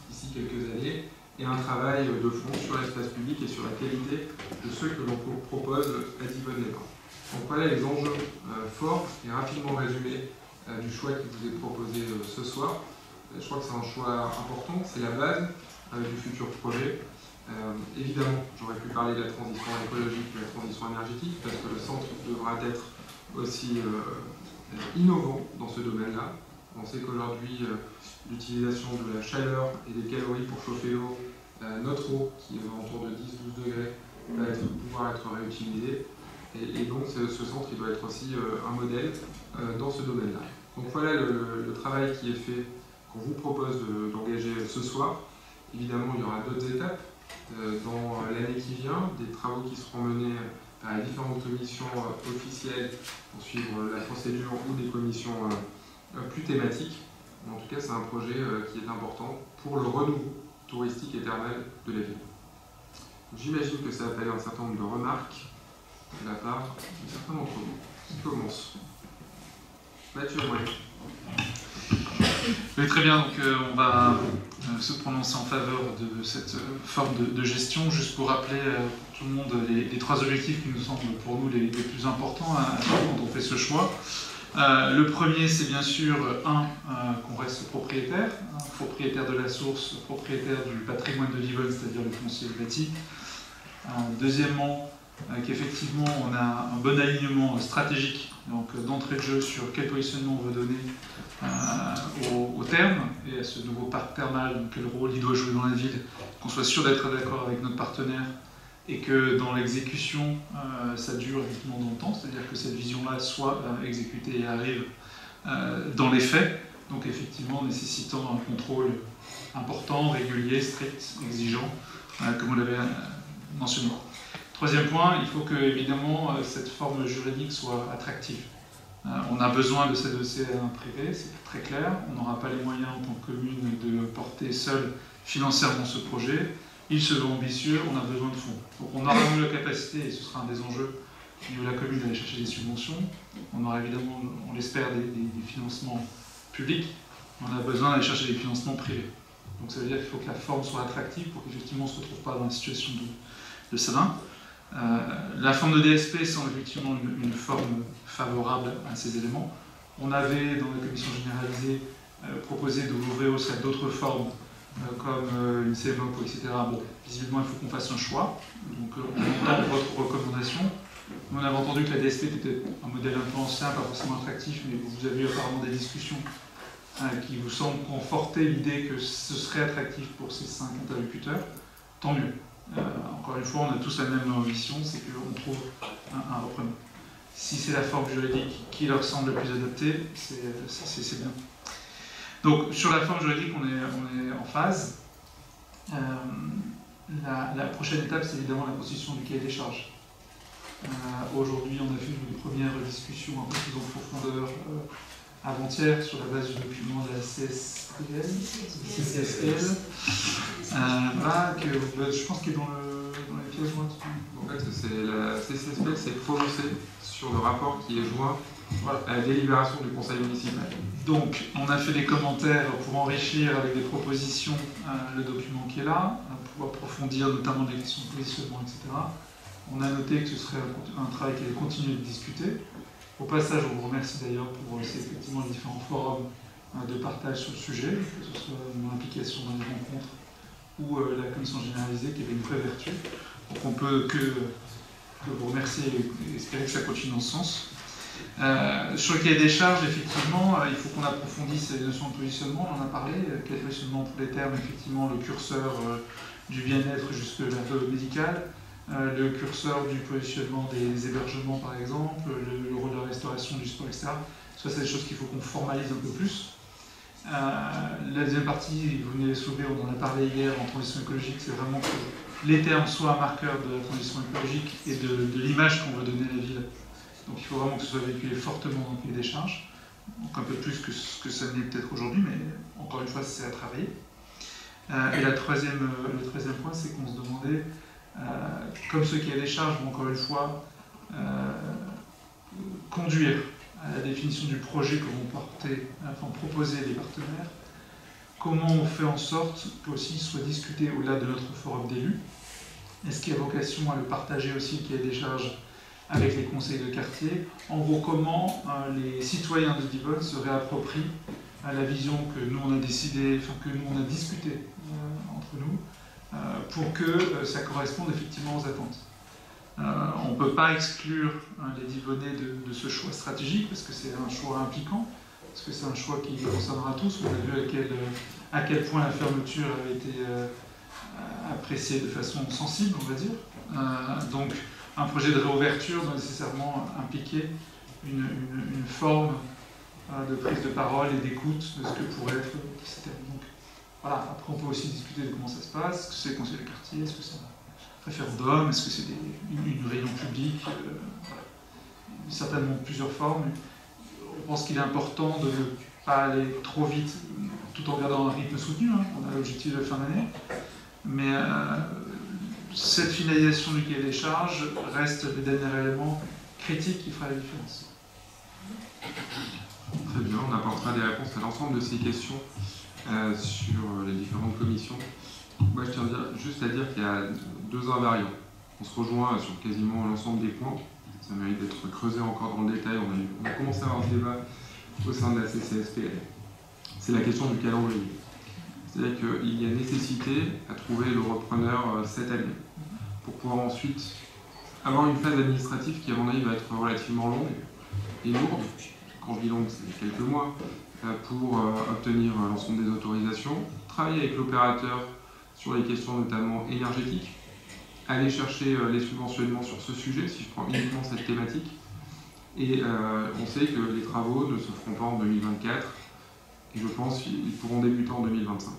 d'ici quelques années, et un travail de fond sur l'espace public et sur la qualité de ceux que l'on propose à Divonne-les-Bains. Donc voilà les enjeux forts et rapidement résumés du choix qui vous est proposé ce soir. Je crois que c'est un choix important, c'est la base du futur projet. Évidemment, j'aurais pu parler de la transition écologique, de la transition énergétique, parce que le centre devra être aussi innovant dans ce domaine-là. On sait qu'aujourd'hui, l'utilisation de la chaleur et des calories pour chauffer l'eau, notre eau, qui est autour de 10-12 degrés, va pouvoir être réutilisée. Et donc ce centre il doit être aussi un modèle dans ce domaine-là. Donc voilà le travail qui est fait, qu'on vous propose d'engager ce soir. Évidemment, il y aura d'autres étapes dans l'année qui vient, des travaux qui seront menés par les différentes commissions officielles pour suivre la procédure ou des commissions plus thématiques. En tout cas, c'est un projet qui est important pour le renouveau touristique et thermal de la ville. J'imagine que ça appelle un certain nombre de remarques de la part de certains d'entre vous. Qui commence? Mathieu, oui, très bien, donc on va se prononcer en faveur de cette forme de gestion, juste pour rappeler pour tout le monde les trois objectifs qui nous semblent pour nous les plus importants quand on fait ce choix. Le premier, c'est bien sûr, qu'on reste propriétaire de la source, propriétaire du patrimoine de Divonne, c'est-à-dire le foncier bâti. Deuxièmement, qu'effectivement, on a un bon alignement stratégique, donc d'entrée de jeu sur quel positionnement on veut donner au terme et à ce nouveau parc thermal, donc quel rôle il doit jouer dans la ville, qu'on soit sûr d'être d'accord avec notre partenaire et que dans l'exécution, ça dure effectivement dans le temps, c'est-à-dire que cette vision-là soit exécutée et arrive dans les faits, donc effectivement nécessitant un contrôle important, régulier, strict, exigeant, comme vous l'avez mentionné. Troisième point, il faut que évidemment cette forme juridique soit attractive. On a besoin de s'adosser à un privé, c'est très clair. On n'aura pas les moyens en tant que commune de porter seul financièrement ce projet. Il se veut ambitieux, on a besoin de fonds. Donc on aura nous la capacité, et ce sera un des enjeux au niveau de la commune, d'aller chercher des subventions. On aura évidemment, on l'espère, des financements publics. On a besoin d'aller chercher des financements privés. Donc ça veut dire qu'il faut que la forme soit attractive pour qu'effectivement on ne se retrouve pas dans une situation de salin. La forme de DSP semble effectivement une forme favorable à ces éléments. On avait dans la commission généralisée proposer de l'ouvrir aussi à d'autres formes, comme une CMOP, etc. Bon, visiblement, il faut qu'on fasse un choix. Donc, on entend votre recommandation. Nous, on avait entendu que la DSP était un modèle un peu ancien, pas forcément attractif, mais vous avez eu apparemment des discussions qui vous semblent conforter l'idée que ce serait attractif pour ces 5 interlocuteurs. Tant mieux. Encore une fois, on a tous la même ambition, c'est qu'on trouve un repreneur. Si c'est la forme juridique qui leur semble la plus adaptée, c'est bien. Donc, sur la forme juridique, on est en phase. La prochaine étape, c'est évidemment la constitution du cahier des charges. Aujourd'hui, on a fait une première discussion un peu plus en profondeur avant-hier sur la base du document de la CSPL, je pense qu'il est dans les pièces jointes. En fait, la CCSPL s'est prononcée sur le rapport qui est joint à la délibération du conseil municipal. Donc, on a fait des commentaires pour enrichir avec des propositions le document qui est là, pour approfondir notamment des questions de positionnement, etc. On a noté que ce serait un travail qui allait continuer de discuter. Au passage, on vous remercie d'ailleurs pour effectivement les différents forums de partage sur le sujet, que ce soit mon implication dans les rencontres ou la commission généralisée qui avait une vraie vertu. Donc on peut que vous remercier et espérer que ça continue dans ce sens. Sur le cahier des charges, effectivement, il faut qu'on approfondisse les notions de positionnement, on en a parlé, quel positionnement pour les termes, effectivement, le curseur du bien-être jusque la médicale. Le curseur du positionnement des hébergements, par exemple, le rôle de la restauration, du sport, etc. Ça, c'est des choses qu'il faut qu'on formalise un peu plus. La deuxième partie, vous venez de soulever, on en a parlé hier en transition écologique, c'est vraiment que les termes soient un marqueur de la transition écologique et de l'image qu'on veut donner à la ville. Donc il faut vraiment que ce soit véhiculé fortement dans le cahier des charges, donc un peu plus que ce que ça n'est peut-être aujourd'hui, mais encore une fois, c'est à travailler. Et le troisième point, c'est qu'on se demandait, comme ce cahier des charges vont encore une fois conduire à la définition du projet que vont proposer les partenaires, comment on fait en sorte qu'aussi soit discuté au-delà de notre forum d'élus. Est-ce qu'il y a vocation à le partager aussi, le cahier des charges, avec les conseils de quartier? En gros, comment les citoyens de Divonne se réapproprient la vision que nous on a décidé, que nous on a discuté entre nous, pour que ça corresponde effectivement aux attentes. On ne peut pas exclure les Divonnais de ce choix stratégique, parce que c'est un choix impliquant, parce que c'est un choix qui concernera tous. On a vu à quel point la fermeture avait été appréciée de façon sensible, on va dire. Donc, un projet de réouverture doit nécessairement impliquer une forme de prise de parole et d'écoute de ce que pourrait être le système. Donc, voilà. Après, on peut aussi discuter de comment ça se passe. Est-ce que c'est le conseil de quartier? Est-ce que c'est un référendum? Est-ce que c'est une réunion publique? Voilà. Certainement plusieurs formes. On pense qu'il est important de ne pas aller trop vite, tout en gardant un rythme soutenu. On a l'objectif de fin d'année. Mais cette finalisation du cahier des charges reste le dernier élément critique qui fera la différence. Très bien, on apportera des réponses à l'ensemble de ces questions sur les différentes commissions. Moi, je tiens juste à dire qu'il y a deux invariants. On se rejoint sur quasiment l'ensemble des points. Ça mérite d'être creusé encore dans le détail. On a commencé à avoir ce débat au sein de la CCSPL. C'est la question du calendrier. C'est-à-dire qu'il y a nécessité à trouver le repreneur cette année pour pouvoir ensuite avoir une phase administrative qui, à mon avis, va être relativement longue et lourde. Quand je dis longue, c'est quelques mois, pour obtenir l'ensemble des autorisations, travailler avec l'opérateur sur les questions notamment énergétiques, aller chercher les subventionnements sur ce sujet, si je prends uniquement cette thématique. Et on sait que les travaux ne se feront pas en 2024, et je pense qu'ils pourront débuter en 2025.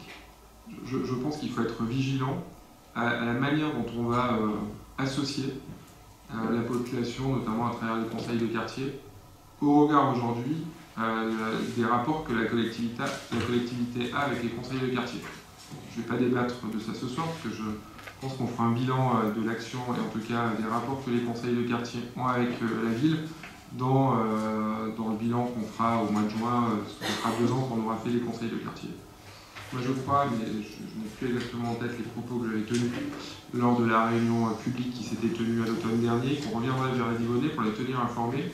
Je pense qu'il faut être vigilant à la manière dont on va associer la population, notamment à travers les conseils de quartier, au regard aujourd'hui des rapports que la collectivité a avec les conseils de quartier. Je ne vais pas débattre de ça ce soir, parce que je pense qu'on fera un bilan de l'action, et en tout cas des rapports que les conseils de quartier ont avec la ville, dans le bilan qu'on fera au mois de juin, ce sera 2 ans qu'on aura fait les conseils de quartier. Moi je crois, mais je n'ai plus exactement en tête les propos que j'avais tenus lors de la réunion publique qui s'était tenue à l'automne dernier, qu'on reviendrait vers les Divonnais pour les tenir informés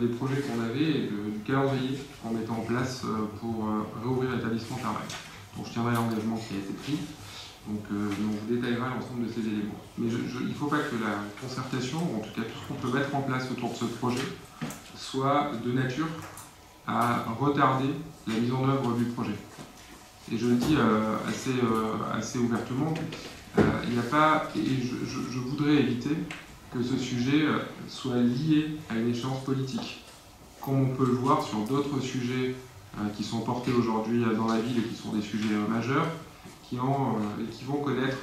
des projets qu'on avait et du calendrier qu'on mettait en place pour réouvrir l'établissement thermal. Donc je tiendrai l'engagement qui a été pris. Donc on vous détaillera l'ensemble de ces éléments. Mais il ne faut pas que la concertation, ou en tout cas tout ce qu'on peut mettre en place autour de ce projet, soit de nature à retarder la mise en œuvre du projet. Et je le dis assez ouvertement, il n'y a pas, et je voudrais éviter que ce sujet soit lié à une échéance politique, comme on peut le voir sur d'autres sujets qui sont portés aujourd'hui dans la ville et qui sont des sujets majeurs, qui vont connaître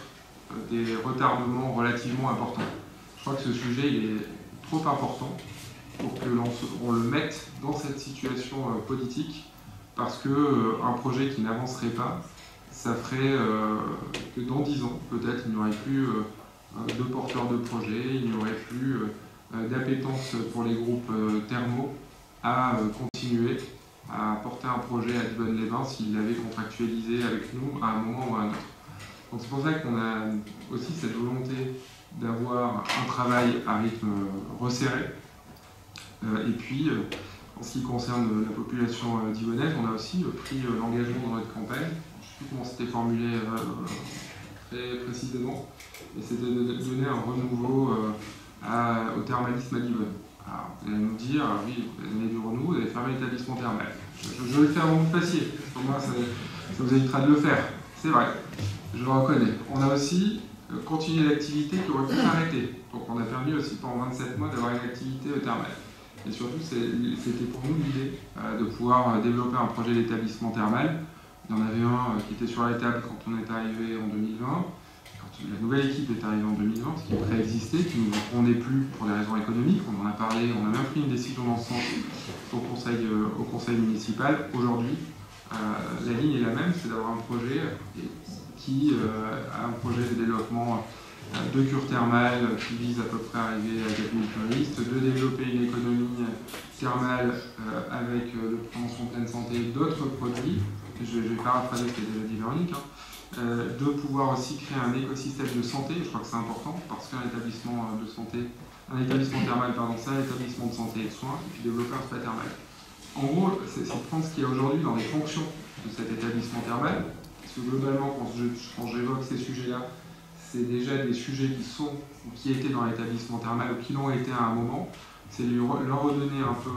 des retardements relativement importants. Je crois que ce sujet il est trop important pour que l'on le mette dans cette situation politique, parce qu'un projet qui n'avancerait pas, ça ferait que dans 10 ans, peut-être, il n'y aurait plus de porteurs de projets, il n'y aurait plus d'appétence pour les groupes thermaux à continuer à porter un projet à Livonie-les-Bains s'ils l'avaient contractualisé avec nous à un moment ou à un autre. Donc c'est pour ça qu'on a aussi cette volonté d'avoir un travail à rythme resserré. Et puis, en ce qui concerne la population divonaise, on a aussi pris l'engagement dans notre campagne, je ne sais plus comment c'était formulé très précisément, et c'était de donner un renouveau au thermalisme à Divonne. Alors, vous allez nous dire, oui, vous avez donné du renouveau, vous avez fermé l'établissement thermal. Je vais le faire avant que vous fassiez, pour moi ça vous évitera de le faire, c'est vrai, je le reconnais. On a aussi continué l'activité qui aurait pu s'arrêter, donc on a permis aussi pendant 27 mois d'avoir une activité thermale. Et surtout, c'était pour nous l'idée de pouvoir développer un projet d'établissement thermal. Il y en avait un qui était sur la table quand on est arrivé en 2020, quand la nouvelle équipe est arrivée en 2020, ce qui préexistait, qui ne nous répondait plus pour des raisons économiques. On en a parlé, on a même pris une décision dans ce sens au conseil municipal. Aujourd'hui, la ligne est la même, c'est d'avoir un projet qui a un projet de développement de cure thermale qui vise à peu près à arriver à 4000 touristes, de développer une économie thermale avec le prévention pleine santé et d'autres produits, je vais paraphraser ce qui a déjà dit Véronique, de pouvoir aussi créer un écosystème de santé, je crois que c'est important, parce qu'un établissement de santé, un établissement thermal, pardon, c'est un établissement de santé et de soins, et puis développer un spa thermal. En gros, c'est prendre ce qu'il y a aujourd'hui dans les fonctions de cet établissement thermal, parce que globalement, quand j'évoque ces sujets-là, c'est déjà des sujets qui sont ou qui étaient dans l'établissement thermal ou qui l'ont été à un moment. C'est leur redonner un peu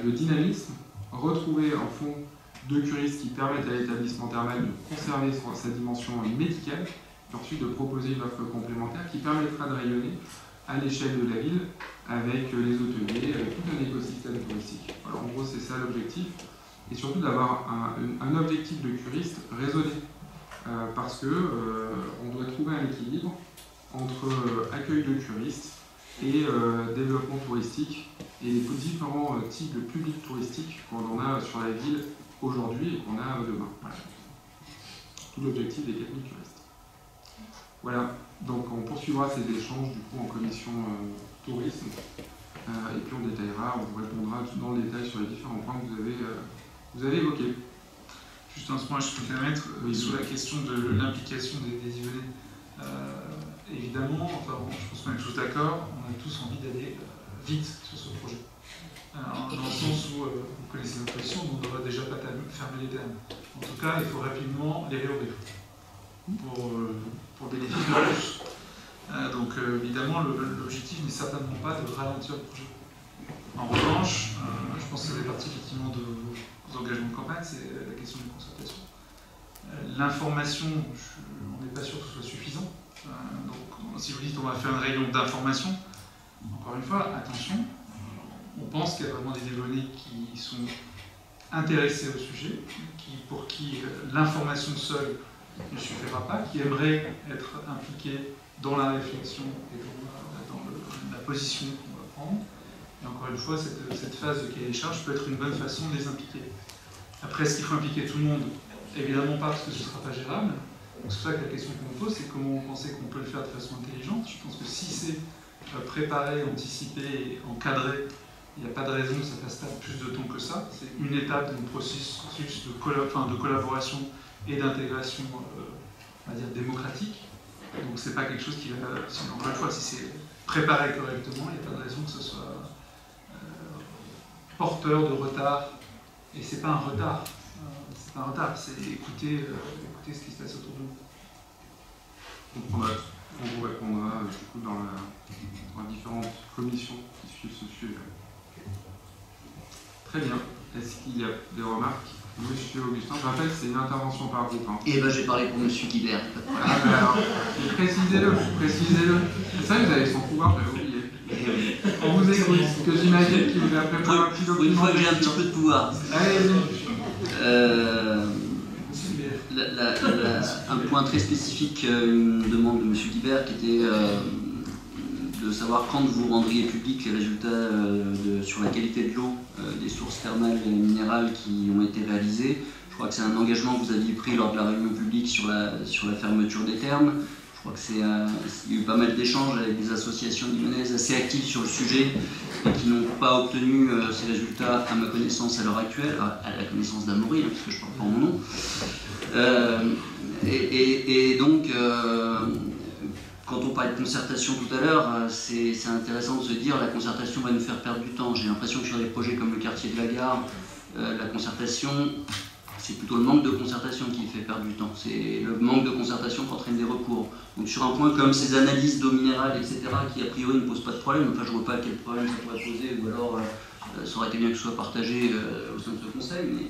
de dynamisme, retrouver un fonds de curistes qui permettent à l'établissement thermal de conserver sa dimension médicale, et ensuite de proposer une offre complémentaire qui permettra de rayonner à l'échelle de la ville avec les hôteliers, avec tout un écosystème touristique. Alors, en gros, c'est ça l'objectif. Et surtout d'avoir un objectif de curiste raisonné. Parce qu'on doit trouver un équilibre entre accueil de curistes et développement touristique et les différents types de publics touristiques qu'on a sur la ville aujourd'hui et qu'on a demain. Voilà. Tout l'objectif des 4000 curistes. Voilà, donc on poursuivra ces échanges du coup en commission tourisme et puis on détaillera, on vous répondra dans le détail sur les différents points que vous avez évoqués. Juste un point, je peux me permettre, sur la question de l'implication des Divonnais. Évidemment, enfin, je pense qu'on est tous d'accord, on a tous envie d'aller vite sur ce projet. Dans le sens où vous connaissez notre position, on ne devrait déjà pas fermer les termes. En tout cas, il faut rapidement les réouvrir pour bénéficier de plus. Donc évidemment, l'objectif n'est certainement pas de ralentir le projet. En revanche, je pense que ça fait partie effectivement de vos engagements de campagne, c'est la question de concertation. L'information, on n'est pas sûr que ce soit suffisant. Donc si vous dites on va faire une réunion d'information, encore une fois, attention, on pense qu'il y a vraiment des Divonnais qui sont intéressés au sujet, pour qui l'information seule ne suffira pas, qui aimeraient être impliqués dans la réflexion et dans la position qu'on va prendre. Et encore une fois, cette phase de cahier des charges peut être une bonne façon de les impliquer. Après, est-ce qu'il faut impliquer tout le monde? Évidemment pas, parce que ce ne sera pas gérable. Donc c'est pour ça que la question qu'on me pose, c'est comment vous pensez qu'on peut le faire de façon intelligente. Je pense que si c'est préparé, anticipé et encadré, il n'y a pas de raison que ça fasse plus de temps que ça. C'est une étape d'un processus de collaboration et d'intégration, on va dire, démocratique. Donc c'est pas quelque chose qui va... Encore une fois, si c'est préparé correctement, il n'y a pas de raison que ce soit porteur de retard. Et c'est pas un retard. C'est pas un retard, c'est écouter ce qui se passe autour de nous. On vous répondra du coup dans les différentes commissions qui suivent ce sujet. Très bien. Est-ce qu'il y a des remarques? Monsieur Augustin, je rappelle que c'est une intervention par groupe. Hein. Eh ben, je vais parler pour Monsieur Guibert. Ah ben alors, précisez-le. C'est ça, vous avez son pouvoir, j'avais oublié. On vous écoute, que j'imagine qu'il vous a préparé un petit document. Pour une fois que j'ai un petit peu de pouvoir. Allez-y. Un point très spécifique, une demande de M. Guibert qui était de savoir quand vous rendriez public les résultats sur la qualité de l'eau des sources thermales et minérales qui ont été réalisées. Je crois que c'est un engagement que vous aviez pris lors de la réunion publique sur la fermeture des thermes. Je crois qu'il y a eu pas mal d'échanges avec des associations lyonnaises assez actives sur le sujet et qui n'ont pas obtenu ces résultats, à ma connaissance, à l'heure actuelle, à la connaissance d'Amaury, hein, puisque je ne parle pas en mon nom. Et donc, quand on parlait de concertation tout à l'heure, c'est intéressant de se dire la concertation va nous faire perdre du temps. J'ai l'impression que sur des projets comme le quartier de la Gare, la concertation, c'est plutôt le manque de concertation qui fait perdre du temps. C'est le manque de concertation qui entraîne des recours. Donc sur un point comme ces analyses d'eau minérale, etc., qui a priori ne posent pas de problème, enfin je ne vois pas quel problème ça pourrait poser, ou alors ça aurait été bien que ce soit partagé au sein de ce conseil, mais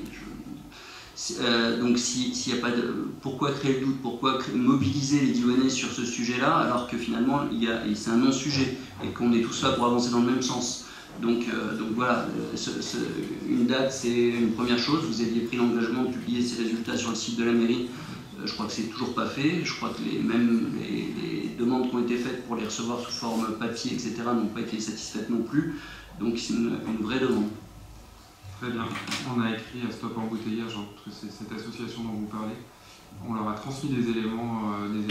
donc s'il n'y a pas de... Pourquoi créer le doute? Pourquoi mobiliser les Lyonnais sur ce sujet-là, alors que finalement c'est un non-sujet, et qu'on est tous là pour avancer dans le même sens? Donc voilà, une date c'est une première chose. Vous aviez pris l'engagement de publier ces résultats sur le site de la mairie. Je crois que c'est toujours pas fait. Je crois que même les demandes qui ont été faites pour les recevoir sous forme papier, etc. n'ont pas été satisfaites non plus. Donc c'est une vraie demande. Très bien. On a écrit à Stop Embouteillage, cette association dont vous parlez. On leur a transmis des éléments et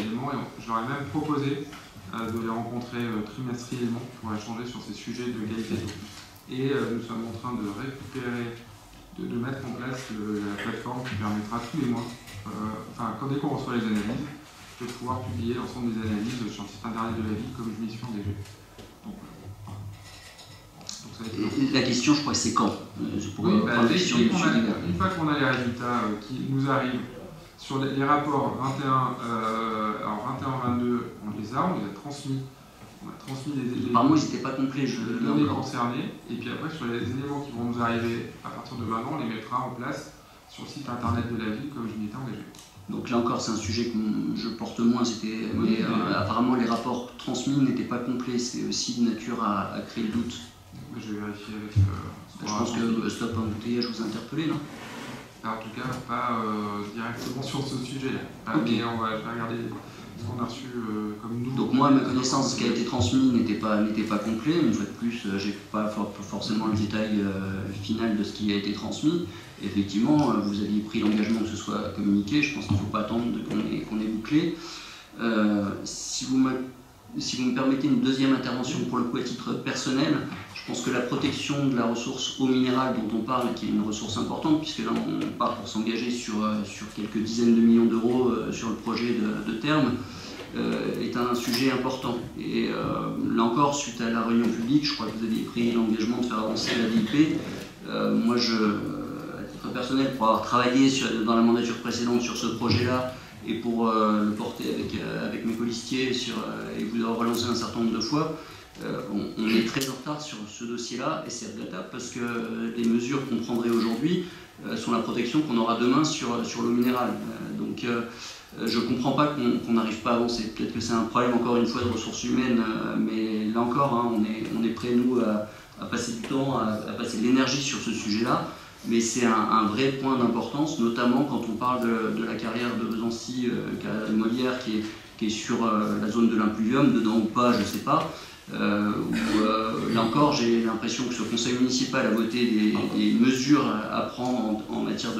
je leur ai même proposé de les rencontrer trimestriellement pour échanger sur ces sujets de qualité d'eau. Et nous sommes en train de récupérer, de mettre en place la plateforme qui permettra tous les mois, dès qu'on reçoit les analyses, de pouvoir publier l'ensemble des analyses sur le site internet de la ville comme une mission DG. Donc, la question, je crois, c'est quand une fois qu'on a les résultats qui nous arrivent sur les rapports 21-22, on les a transmis. On a transmis les apparemment, ils n'étaient pas complets. Les données concernées. Et puis après, sur les éléments qui vont nous arriver à partir de maintenant, on les mettra en place sur le site internet de la ville comme je m'y étais engagé. Donc là encore, c'est un sujet que je porte moins, mais apparemment les rapports transmis n'étaient pas complets. C'est aussi de nature à créer le doute. Je vais vérifier avec... je pense que Stop Embouteillage vous a interpellé, non? En tout cas, pas directement sur ce sujet-là. Okay. Mais on va regarder ce qu'on a reçu comme nous. Donc moi, à ma connaissance, ce qui a été transmis n'était pas complet. Une fois de plus, je n'ai pas forcément le détail final de ce qui a été transmis. Effectivement, vous aviez pris l'engagement que ce soit communiqué. Je pense qu'il ne faut pas attendre qu'on ait bouclé. Si vous me permettez une deuxième intervention, pour le coup à titre personnel, je pense que la protection de la ressource eau minérale dont on parle, qui est une ressource importante, puisque là on part pour s'engager sur quelques dizaines de millions d'euros sur le projet de terme, est un sujet important. Et là encore, suite à la réunion publique, je crois que vous aviez pris l'engagement de faire avancer la DIP. Moi, à titre personnel, pour avoir travaillé dans la mandature précédente sur ce projet-là, et pour le porter avec mes colistiers et vous avoir relancé un certain nombre de fois, on est très en retard sur ce dossier-là et c'est regrettable parce que les mesures qu'on prendrait aujourd'hui sont la protection qu'on aura demain sur l'eau minérale. Donc je ne comprends pas qu'on n'arrive pas à avancer. Peut-être que c'est un problème encore une fois de ressources humaines, mais là encore, hein, on est prêts nous à passer du temps, à passer de l'énergie sur ce sujet-là. Mais c'est un vrai point d'importance, notamment quand on parle de la carrière de Besancy, carrière de Molière, qui est sur la zone de l'impluvium, dedans ou pas, je ne sais pas. Là encore, j'ai l'impression que ce conseil municipal a voté des mesures à prendre en matière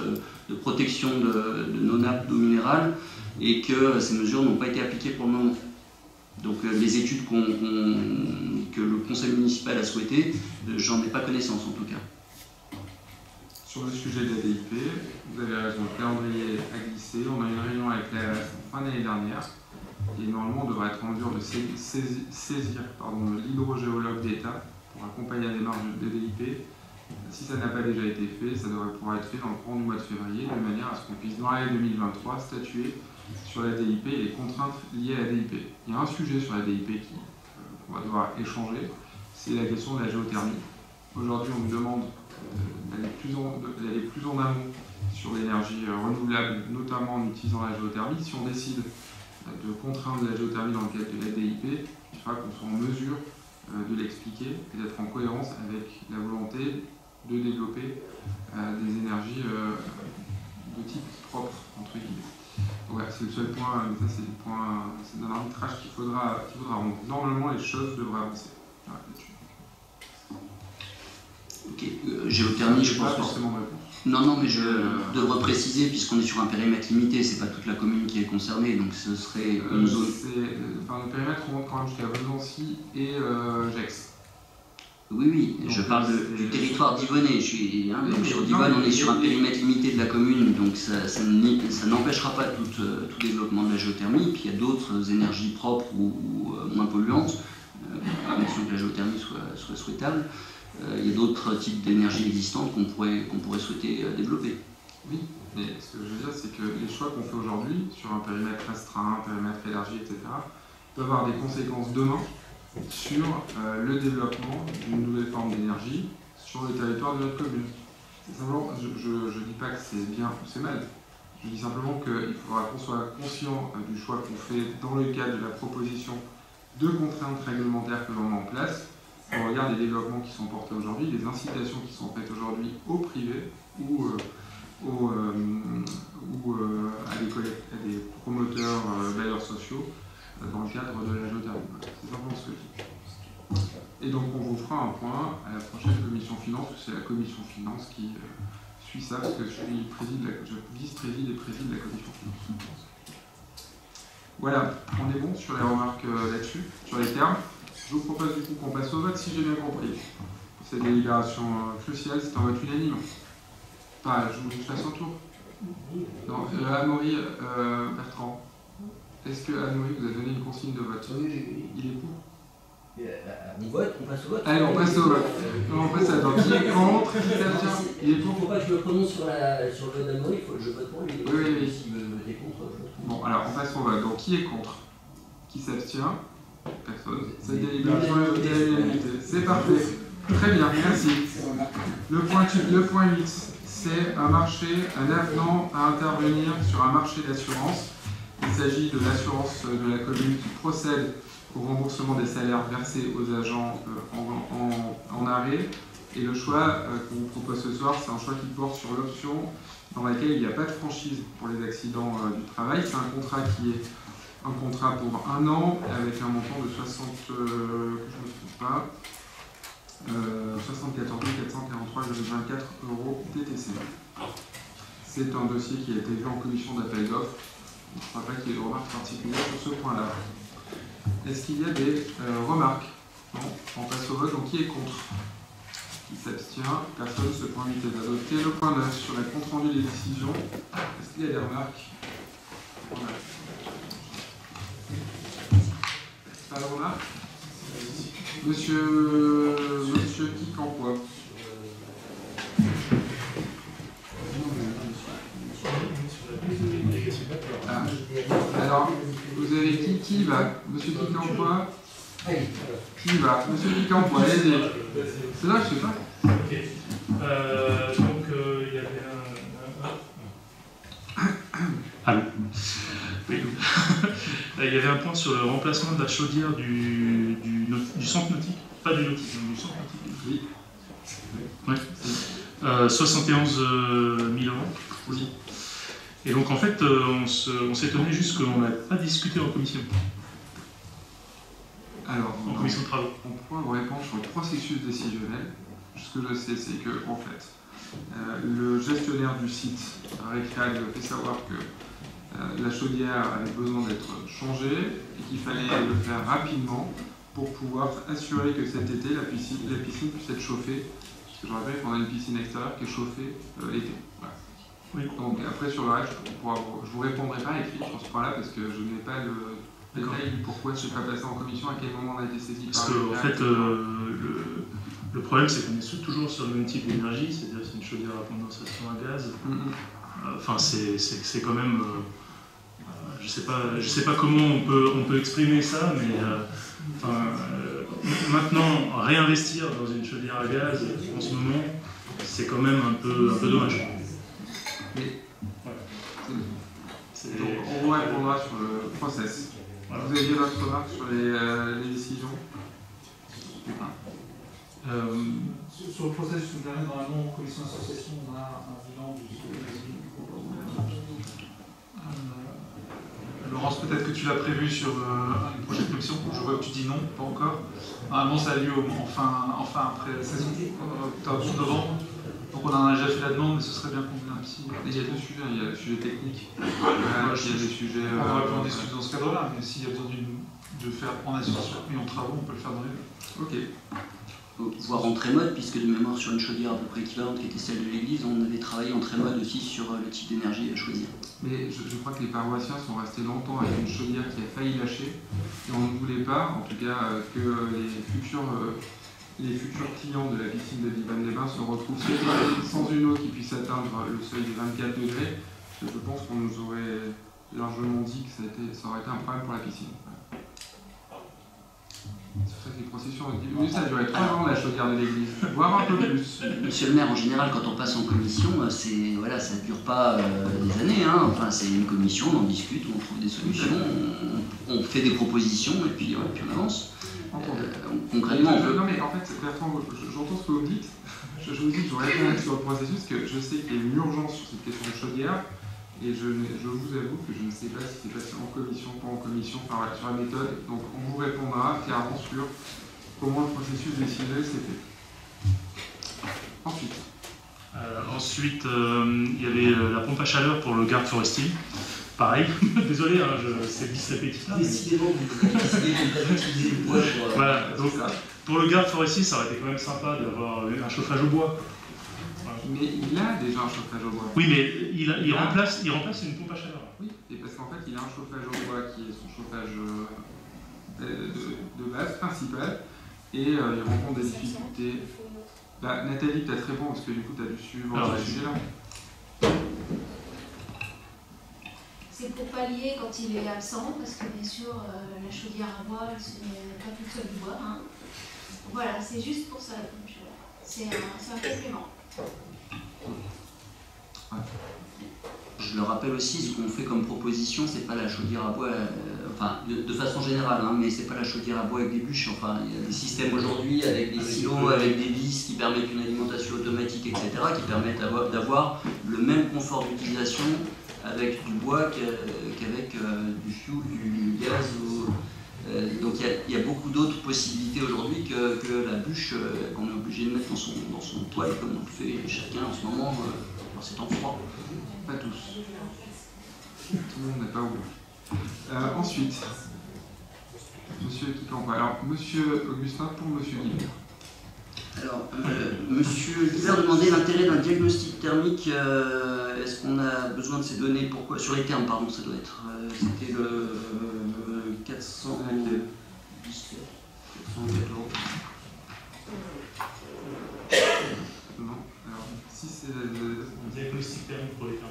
de protection de nos nappes d'eau minérale et que ces mesures n'ont pas été appliquées pour le moment. Donc les études que le conseil municipal a souhaitées, j'en ai pas connaissance en tout cas. Sur le sujet de la DIP, vous avez raison, le calendrier a glissé. On a eu une réunion avec l'ARS en fin d'année dernière. Et normalement, on devrait être en mesure de saisir l'hydrogéologue d'État pour accompagner la démarche de DIP Si ça n'a pas déjà été fait, ça devrait pouvoir être fait dans le courant du mois de février, de manière à ce qu'on puisse, dans l'année 2023, statuer sur la DIP et les contraintes liées à la DIP. Il y a un sujet sur la DIP qu'on va devoir échanger, c'est la question de la géothermie. Aujourd'hui, on nous demande d'aller plus en amont sur l'énergie renouvelable, notamment en utilisant la géothermie. Si on décide de contraindre la géothermie dans le cadre de la DIP, il faudra qu'on soit en mesure de l'expliquer et d'être en cohérence avec la volonté de développer des énergies de type propre, entre guillemets. Donc voilà, c'est le seul point, mais ça c'est le point, c'est un arbitrage qu'il faudra rendre. Normalement, les choses devraient avancer. Voilà, ok, géothermie, je pense pas forcément de réponse. Non, mais je devrais préciser, puisqu'on est sur un périmètre limité, c'est pas toute la commune qui est concernée, donc ce serait une zone. Le périmètre remonte quand même jusqu'à Besançon et Gex. Oui, donc, je parle du territoire d'Yvonnet. Donc sur Divonne, on est sur un périmètre limité de la commune, donc ça n'empêchera pas tout développement de la géothermie. Puis il y a d'autres énergies propres ou moins polluantes, à condition que la géothermie soit souhaitable. Il y a d'autres types d'énergies existantes qu'on pourrait souhaiter développer. Oui, mais ce que je veux dire, c'est que les choix qu'on fait aujourd'hui, sur un périmètre restreint, un périmètre élargi, etc., peuvent avoir des conséquences demain sur le développement d'une nouvelle forme d'énergie sur le territoire de notre commune. Simplement, je ne dis pas que c'est bien ou c'est mal, je dis simplement qu'il faudra qu'on soit conscient du choix qu'on fait dans le cadre de la proposition de contraintes réglementaires que l'on met en place. On regarde les développements qui sont portés aujourd'hui, les incitations qui sont faites aujourd'hui au privé ou à des promoteurs bailleurs sociaux dans le cadre de la géothermie. C'est simplement ce que je dis. Et donc on vous fera un point à la prochaine commission finance, parce que c'est la commission finance qui suit ça, parce que je vice-préside et préside la commission finance. Voilà, on est bon sur les remarques là-dessus, sur les termes. Je vous propose du coup qu'on passe au vote, si j'ai bien compris. Cette délibération cruciale, c'est un vote unanime. Enfin, je vous fasse un tour. Non, Amaury, Bertrand, est-ce que Amaury vous a donné une consigne de vote? Oui. Il est pour? On vote, on passe au vote. Allez, on passe au vote. On passe à donc, qui est contre, qui s'abstient? Il est pour? Il ne faut pas que je me prononce sur le vote d'Amaury, il faut que je vote pour lui. Oui. S'il veut voter contre, je vote contre. Bon, alors on passe au vote. Donc, qui est contre? Qui s'abstient? Personne. Cette délibération est votée à l'unanimité. C'est parfait. Très bien, merci. Le point 8, c'est un avenant à intervenir sur un marché d'assurance. Il s'agit de l'assurance de la commune qui procède au remboursement des salaires versés aux agents en arrêt. Et le choix qu'on vous propose ce soir, c'est un choix qui porte sur l'option dans laquelle il n'y a pas de franchise pour les accidents du travail. C'est un contrat qui est un contrat pour 1 an avec un montant de 74 443,24 € TTC. C'est un dossier qui a été vu en commission d'appel d'offres. Je ne crois pas qu'il y ait de remarques particulières sur ce point-là. Est-ce qu'il y a des remarques? Non. On passe au vote. Donc qui est contre? Qui s'abstient? Personne. Ce point 8 est adopté. Le point 9 sur la compte rendu des décisions. Est-ce qu'il y a des remarques? Pas de remarques? Monsieur Quincampoix. Ah. Alors, vous avez qui va? Monsieur Quincampoix? Qui va? Monsieur Quincampoix, allez-y. C'est là, je sais pas. Ok. Donc, il y avait Allô. Oui. Il y avait un point sur le remplacement de la chaudière du centre nautique, pas du nautique, mais du centre nautique. Oui. Ouais. 71 000 €. Oui. Et donc en fait, on s'étonnait juste qu'on n'a pas discuté en commission. Alors, en commission de travaux. On pourra vous répondre sur le processus décisionnel. Ce que je sais, c'est que en fait, le gestionnaire du site, Récréal, fait savoir que la chaudière avait besoin d'être changée et qu'il fallait le faire rapidement pour pouvoir assurer que cet été, la piscine puisse être chauffée. Parce que je rappelle qu'on a une piscine extérieure qui est chauffée l'été. Voilà. Oui. Donc après, sur le reste, je ne vous répondrai pas écrit sur ce point-là parce que je n'ai pas le détail du pourquoi je ne suis pas passé en commission, à quel moment on a été saisi. Parce que en fait, le problème, c'est qu'on est toujours sur le même type d'énergie, c'est-à-dire c'est une chaudière à condensation à gaz. Enfin, c'est quand même... je sais pas comment on peut exprimer ça, mais maintenant, réinvestir dans une chaudière à gaz en ce moment, c'est quand même un peu dommage. Mais, voilà. Donc, on vous répondra sur le process. Voilà. Vous aviez votre remarque sur les décisions? Sur le process, je me permets, normalement, en commission d'association, on a un bilan du Laurence, peut-être que tu l'as prévu sur une prochaine commission. Je vois que tu dis non, pas encore. Normalement, ça a lieu enfin après la saison, octobre-novembre. Donc on en a déjà fait la demande, mais ce serait bien qu'on ait un petit... Il y a deux sujets, il y a le sujet technique. Il y a des sujets... On va en discuter dans ce cadre-là, mais s'il y a besoin de faire en association et en travaux, on peut le faire dans les deux. Ok. Voire en trémode, puisque de mémoire sur une chaudière à peu près équivalente qui était celle de l'église, on avait travaillé en trémode aussi sur le type d'énergie à choisir. Mais je crois que les paroissiens sont restés longtemps avec une chaudière qui a failli lâcher, et on ne voulait pas, en tout cas, que les futurs clients de la piscine de Vivannes-les-Bains se retrouvent sans une eau qui puisse atteindre le seuil des 24 degrés. Je pense qu'on nous aurait largement dit que ça aurait été un problème pour la piscine. C'est pour ça que les processions ont dit, oui, ça a duré 3 ans la chaudière de l'église, voire un peu plus. Monsieur le maire, en général, quand on passe en commission, voilà, ça ne dure pas des années. Hein. Enfin, c'est une commission, on en discute, on trouve des solutions, on fait des propositions et puis on avance. Concrètement, non mais en fait, Bertrand, j'entends ce que vous dites. Je vous dis que je reviens sur le processus, parce que je sais qu'il y a une urgence sur cette question de chaudière. Et je vous avoue que je ne sais pas si c'est passé en commission, pas en commission, sur la méthode. Donc on vous répondra clairement sur comment le processus décidé s'est fait. Ensuite, il y avait la pompe à chaleur pour le garde forestier. Pareil, désolé, hein, c'est répétitif. Décidément, vous décidez d'utiliser le bois pour... Voilà, donc pour le garde forestier, ça aurait été quand même sympa d'avoir un chauffage au bois. Mais il a déjà un chauffage au bois. Oui, mais il remplace une pompe à chaleur. Oui, et parce qu'en fait, il a un chauffage au bois qui est son chauffage de base, principal, et il rencontre des difficultés. Bah, Nathalie, peut-être réponds, parce que du coup, tu as dû suivre ce sujet-là. C'est pour pallier quand il est absent, parce que bien sûr, la chaudière à bois, elle n'est pas toute seule du bois. Hein. Voilà, c'est juste pour ça. C'est un complément. Je le rappelle aussi, ce qu'on fait comme proposition, c'est pas la chaudière à bois, enfin de façon générale, hein, mais c'est pas la chaudière à bois avec des bûches. Enfin, il y a des systèmes aujourd'hui avec des silos, avec des vis qui permettent une alimentation automatique, etc., qui permettent d'avoir le même confort d'utilisation avec du bois qu'avec du fioul, du gaz. Donc il y a beaucoup d'autres possibilités aujourd'hui que la bûche qu'on est obligé de mettre dans son toile, comme on le fait chacun en ce moment dans ces temps froids. Pas tous. Tout le monde n'est pas au bout. Ensuite, monsieur Kikamba. Alors, monsieur Augustin pour monsieur Guibert. Alors, monsieur Guibert demandait l'intérêt d'un diagnostic thermique. Est-ce qu'on a besoin de ces données? Pourquoi? Sur les termes, pardon, ça doit être. C'était le 417. 414. Non, alors, si c'est un diagnostic thermique pour les termes.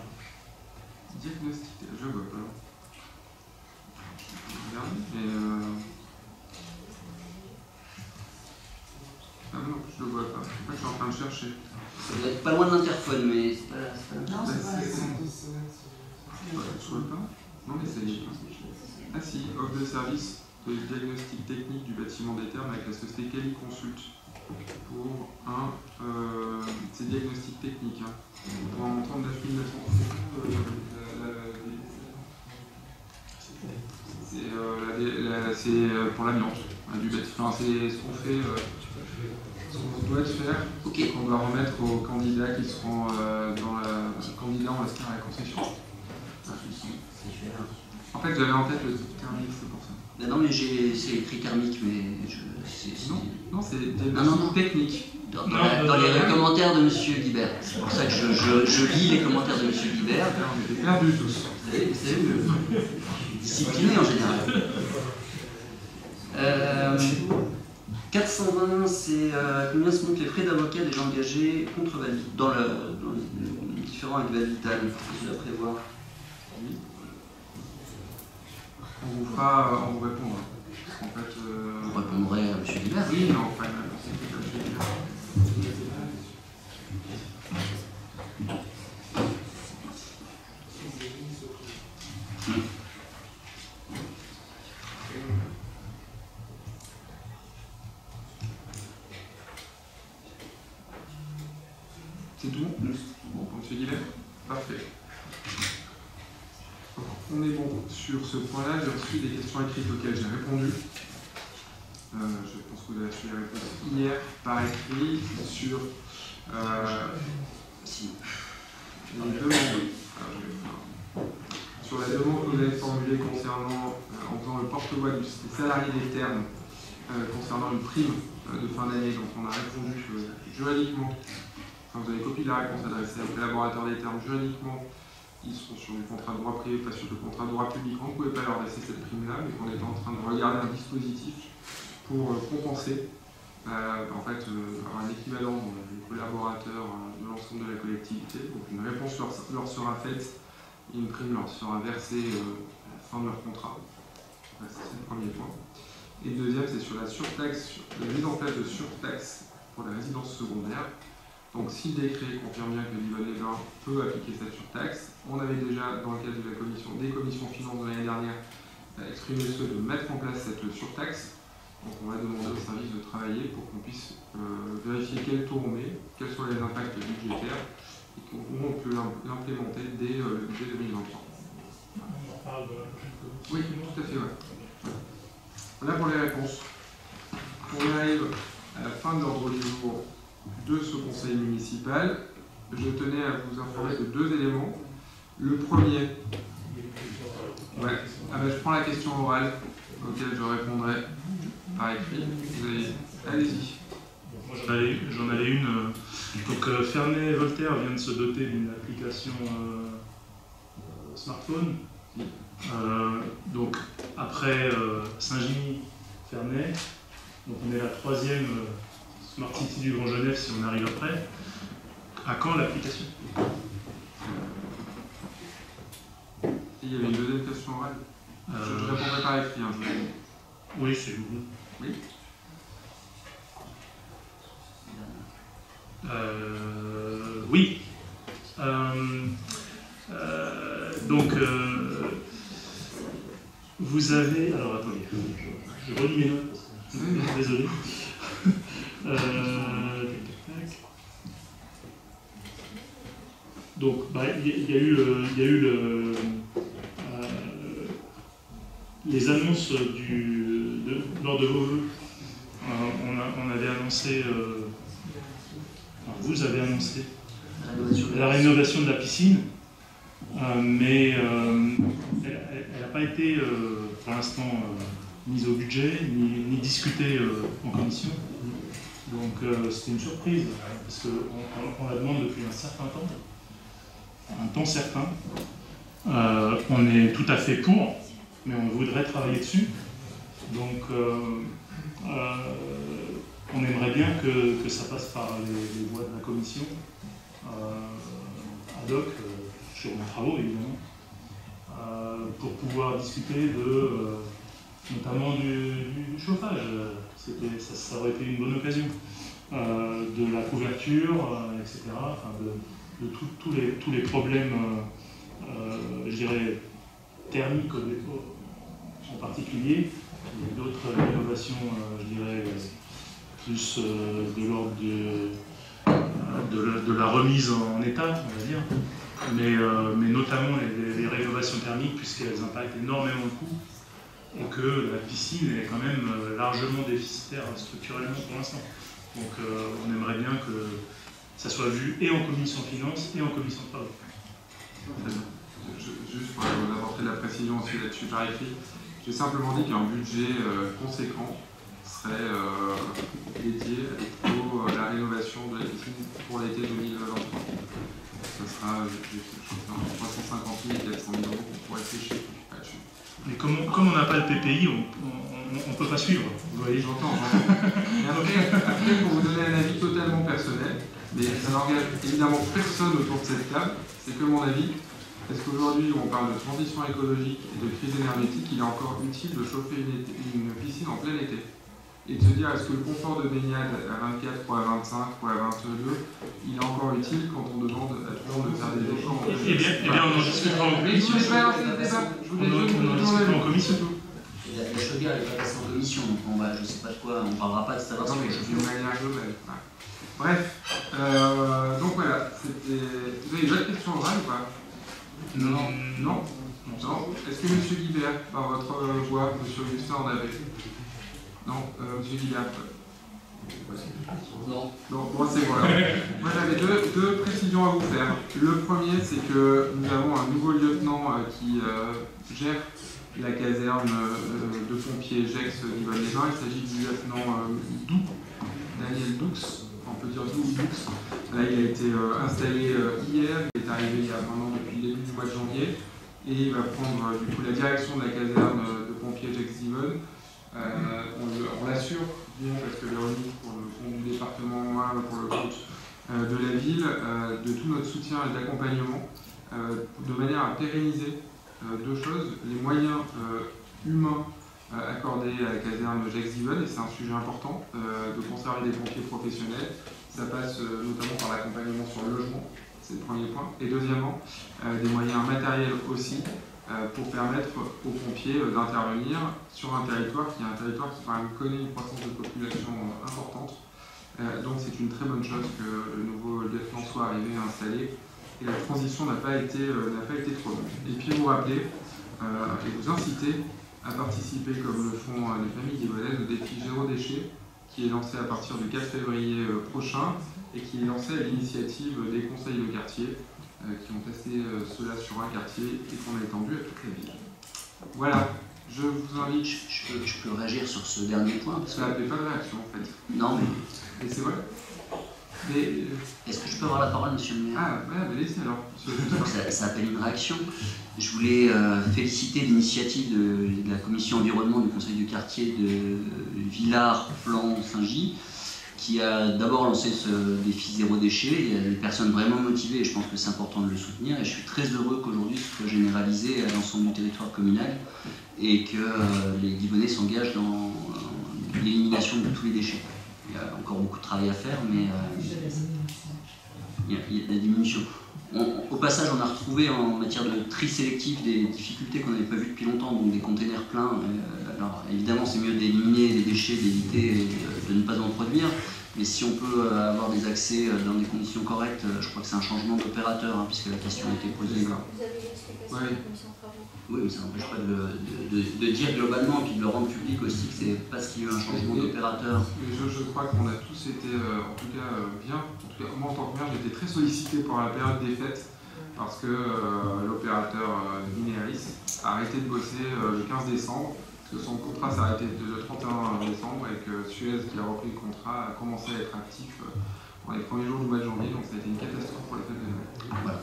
Diagnostic, je vois pas. Je regarde, mais ah non, je le vois pas. En fait, je suis en train de chercher. Ça doit être pas loin de l'interphone, mais c'est pas... Non, c'est pas... Je vois pas. Non, mais ça y est. Ah si, offre de service de diagnostic technique du bâtiment des Thermes avec la société Kelly Consult pour c'est diagnostic technique. Hein. Pour un montant de 9 900. C'est pour l'amiante du bâtiment. C'est ce qu'on fait, ce qu'on doit faire, qu'on doit remettre aux candidats qui seront candidats en rester à la concession. En fait, j'avais en tête le type thermique, c'est pour ça. Ben non, mais c'est écrit thermique, mais non, c'est diagnostic technique. Dans les commentaires de M. Guibert. C'est pour ça que je lis les commentaires de M. Guibert. On était perdus tous. C'est discipliné en général. 420, c'est combien se montent les frais d'avocat déjà engagés contre dans les différents avec Valvital, je dois prévoir. On vous répondra. En fait, Vous répondrez à M. Guibert. Oui, mais enfin, c'est tout à fait clair. C'est tout bon, pour M. Guibert? Parfait. On est bon sur ce point-là. J'ai reçu des questions écrites auxquelles j'ai répondu. Je pense que vous avez reçu les réponses hier par écrit sur les demandes. Sur la demande que vous avez formulée concernant, en faisant le porte-voix des salariés des termes concernant une prime de fin d'année. Donc on a répondu juridiquement. Enfin, vous avez copie de la réponse adressée aux collaborateurs des termes juridiquement. Ils sont sur du contrat de droit privé, pas sur le contrat de droit public. On ne pouvait pas leur laisser cette prime-là, mais qu'on était en train de regarder un dispositif pour compenser, en fait, avoir un équivalent des collaborateurs de l'ensemble de la collectivité. Donc une réponse leur sera faite et une prime leur sera versée à la fin de leur contrat. C'est le premier point. Et le deuxième, c'est sur la surtaxe, la mise en place de surtaxe pour la résidence secondaire. Donc si le décret confirme bien que Livonne-les-Bains peut appliquer cette surtaxe, on avait déjà, dans le cadre de la commission, des commissions finances de l'année dernière, exprimé le souhait de mettre en place cette surtaxe. Donc on va demander au service de travailler pour qu'on puisse vérifier quel taux on met, quels sont les impacts budgétaires, et comment on peut l'implémenter dès le budget 2023. On en parle de la prochaine commission. Oui, tout à fait, ouais. Voilà pour les réponses. On arrive à la fin de l'ordre du jour de ce conseil municipal. Je tenais à vous informer de deux éléments. Le premier, je prends la question orale auquel je répondrai par écrit. Allez-y. J'en avais une. Donc Ferney-Voltaire vient de se doter d'une application smartphone. Donc après Saint-Giny-Ferney, donc on est la troisième Smart City du Grand Genève si on arrive après. À quand l'application? Il y avait une deuxième question orale. Je répondrai par écrit. Oui, c'est vous. Oui. Oui. Donc, vous avez... Alors, attendez, je relis mes notes. Désolé. Donc, il y a eu les annonces lors de vos vœux. On avait annoncé... vous avez annoncé la rénovation de la piscine, mais elle n'a pas été pour l'instant mise au budget, ni discutée en commission. Donc c'était une surprise, parce qu'on la demande depuis un certain temps, un temps certain. On est tout à fait pour, mais on voudrait travailler dessus. Donc on aimerait bien que ça passe par les voies de la commission, ad hoc, sur nos travaux évidemment, pour pouvoir discuter notamment du chauffage. Ça aurait été une bonne occasion. De la couverture, etc. Enfin, de tous les problèmes, je dirais, thermiques en particulier, et d'autres innovations, je dirais, plus de l'ordre de la remise en état, on va dire, mais notamment les rénovations thermiques, puisqu'elles impactent énormément le coût, et que la piscine est quand même largement déficitaire structurellement pour l'instant. Donc on aimerait bien que ça soit vu et en commission finance et en commission travaux. Juste pour apporter de la précision aussi là-dessus par écrit, j'ai simplement dit qu'un budget conséquent serait dédié à la rénovation de la piscine pour l'été 2023. Ça sera entre 350 000 et 400 000 euros qu'on pourrait sécher. Mais comme on n'a pas le PPI, on on ne peut pas suivre. Vous voyez, j'entends. Et après, pour vous donner un avis totalement personnel, mais ça n'engage évidemment personne autour de cette table, c'est que mon avis. Est-ce qu'aujourd'hui, où on parle de transition écologique et de crise énergétique, il est encore utile de chauffer une piscine en plein été? Et de se dire, est-ce que le confort de baignade à 24 ou à 25 ou à 22, il est encore utile quand on demande à tout le monde de faire des efforts? Eh bien, on en discutera en commission. On en discutera en commission. La chaudière n'est pas passée en commission, donc je ne sais pas de quoi, on ne parlera pas de savoir si on chauffe de manière globale. Bref, donc voilà, c'était... Vous avez d'autres questions orales ou pas? Non. Non. Est-ce que M. Guibert, par votre voix, M. Augustin en avait? Non, M. Guibert. Non. Non, moi c'est voilà. Moi j'avais deux précisions à vous faire. Le premier, c'est que nous avons un nouveau lieutenant qui gère la caserne de pompiers Gex d'Yvonne-les-Bains. Il s'agit du lieutenant Doux, Daniel Doux. On peut dire Doux. Là, il a été installé hier, il est arrivé il y a maintenant depuis le début du mois de janvier, et il va prendre du coup la direction de la caserne de pompiers Gex-Yvonne. On l'assure, bien parce que Véronique, pour le compte du département, moi, pour le compte de la ville, de tout notre soutien et d'accompagnement, de manière à pérenniser deux choses, les moyens humains accordés à la caserne Gex-Yvonne, et c'est un sujet important, de conserver des pompiers professionnels. Ça passe notamment par l'accompagnement sur le logement, c'est le premier point. Et deuxièmement, des moyens matériels aussi, pour permettre aux pompiers d'intervenir sur un territoire qui quand même connaît une croissance de population importante. Donc c'est une très bonne chose que le nouveau lieutenant soit arrivé à installer, et la transition n'a pas été trop longue. Et puis vous rappelez et vous incitez à participer, comme le font les familles d'Yvonne, au défi Zéro Déchet, qui est lancé à partir du 4 février prochain, et qui est lancé à l'initiative des conseils de quartier, qui ont testé cela sur un quartier et qu'on a étendu à toute la ville. Voilà, je vous invite... Je peux réagir sur ce dernier point parce ça n'appelait pas de réaction en fait. Non mais... Et c'est vrai. Est-ce que je peux avoir la parole, monsieur le maire? Ah, ouais, allez-y alors. Ça appelle une réaction. Je voulais féliciter l'initiative de la commission environnement du conseil de quartier de Villars, Flan, Saint-Gilles, qui a d'abord lancé ce défi zéro déchet. Il y a des personnes vraiment motivées et je pense que c'est important de le soutenir. Et je suis très heureux qu'aujourd'hui ce soit généralisé à l'ensemble du territoire communal et que les Guibonnais s'engagent dans l'élimination de tous les déchets. Il y a encore beaucoup de travail à faire, mais il y a de la diminution. Au passage, on a retrouvé en matière de tri sélectif des difficultés qu'on n'avait pas vues depuis longtemps, donc des containers pleins. Alors évidemment, c'est mieux d'éliminer les déchets, d'éviter de ne pas en produire, mais si on peut avoir des accès dans des conditions correctes, je crois que c'est un changement d'opérateur, hein, puisque la question a été posée. Vous avez l'explication de la commission de travaux. Oui, mais ça n'empêche pas de dire globalement et puis de le rendre public aussi que c'est parce qu'il y a eu un changement d'opérateur. Je crois qu'on a tous été, en tout cas, bien. En tout cas, moi, en tant que maire, j'ai été très sollicité pendant la période des fêtes parce que l'opérateur Mineris a arrêté de bosser le 15 décembre, parce que son contrat s'est arrêté le 31 décembre et que Suez, qui a repris le contrat, a commencé à être actif dans les premiers jours du mois de janvier, donc ça a été une catastrophe pour les fêtes de Noël. Voilà.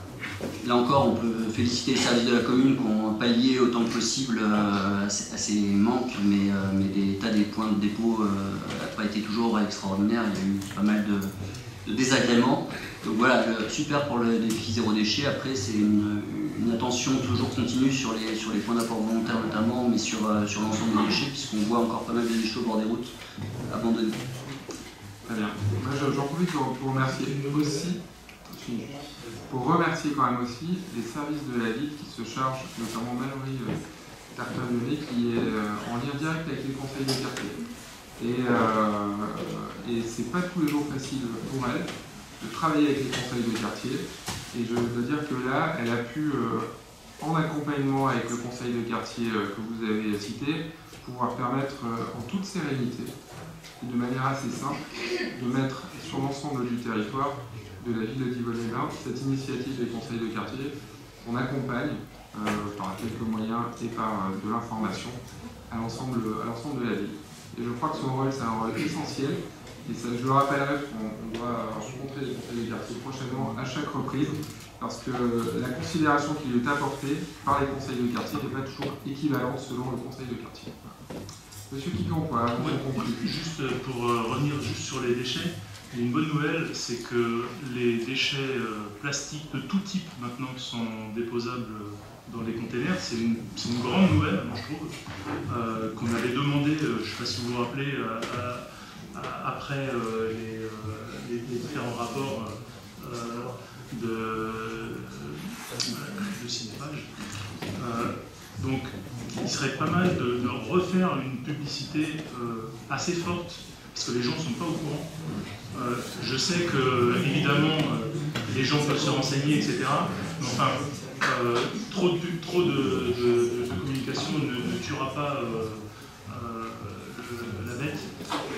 Là encore, on peut féliciter les services de la commune qui ont pallié autant que possible à ces manques, mais des tas des points de dépôt n'ont pas été toujours extraordinaires. Il y a eu pas mal de désagréments. Donc voilà, super pour le défi zéro déchet. Après, c'est une attention toujours continue sur les points d'apport volontaire notamment, mais sur l'ensemble des déchets, puisqu'on voit encore pas mal de déchets au bord des routes abandonnés. Très bien. Moi, j'en profite pour remercier aussi, pour remercier quand même aussi les services de la ville qui se chargent, notamment Mallory Tartin-Lyonnais, qui est en lien direct avec les conseils de quartier. Et c'est pas tous les jours facile pour elle de travailler avec les conseils de quartier. Et je dois dire que là, elle a pu, en accompagnement avec le conseil de quartier que vous avez cité, pouvoir permettre en toute sérénité, de manière assez simple, de mettre sur l'ensemble du territoire de la ville de Yvonne-les-Bains cette initiative des conseils de quartier qu'on accompagne par quelques moyens et par de l'information à l'ensemble de la ville. Et je crois que son rôle, c'est un rôle essentiel. Et ça, je le rappellerai, on doit rencontrer les conseils de quartier prochainement à chaque reprise, parce que la considération qui lui est apportée par les conseils de quartier n'est pas toujours équivalente selon le conseil de quartier. Monsieur Quiton, quoi, juste pour revenir juste sur les déchets, une bonne nouvelle, c'est que les déchets plastiques de tout type maintenant sont déposables dans les containers. C'est une grande nouvelle, je trouve, qu'on avait demandé, je ne sais pas si vous vous rappelez, après les différents rapports de Cinépage. Donc, il serait pas mal de refaire une publicité assez forte, parce que les gens ne sont pas au courant. Je sais que, évidemment, les gens peuvent se renseigner, etc. Mais enfin, trop de communication ne tuera pas la bête.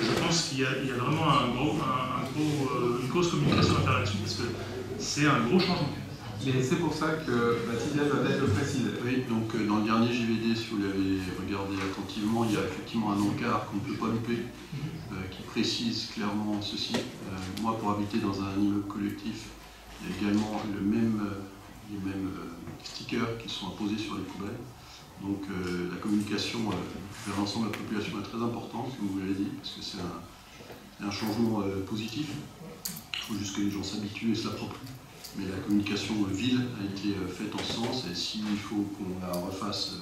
Je pense qu'il y a vraiment une grosse communication à faire là-dessus, parce que c'est un gros changement. Mais c'est pour ça que Baptiste doit être le préciser. Oui, donc dans le dernier JVD, si vous l'avez regardé attentivement, il y a effectivement un encart qu'on ne peut pas louper, qui précise clairement ceci. Moi, pour habiter dans un immeuble collectif, il y a également les mêmes stickers qui sont apposés sur les poubelles. Donc la communication vers l'ensemble de la population est très importante, comme vous l'avez dit, parce que c'est un changement positif. Il faut juste que les gens s'habituent et se l'approprient. Mais la communication ville a été faite en ce sens, et s'il faut qu'on la refasse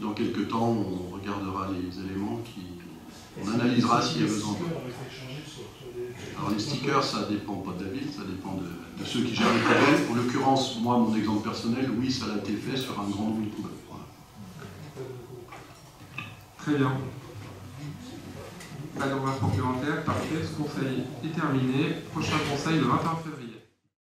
dans quelques temps, on regardera les éléments, on analysera s'il y a besoin. Alors les stickers, ça dépend pas de la ville, ça dépend de ceux qui gèrent les poubelles. En l'occurrence, moi, mon exemple personnel, oui, ça a été fait sur un grand nombre de poubelles. Voilà. Très bien. Pas de remarques complémentaires, parfait. Ce conseil est terminé. Prochain conseil le 21 février.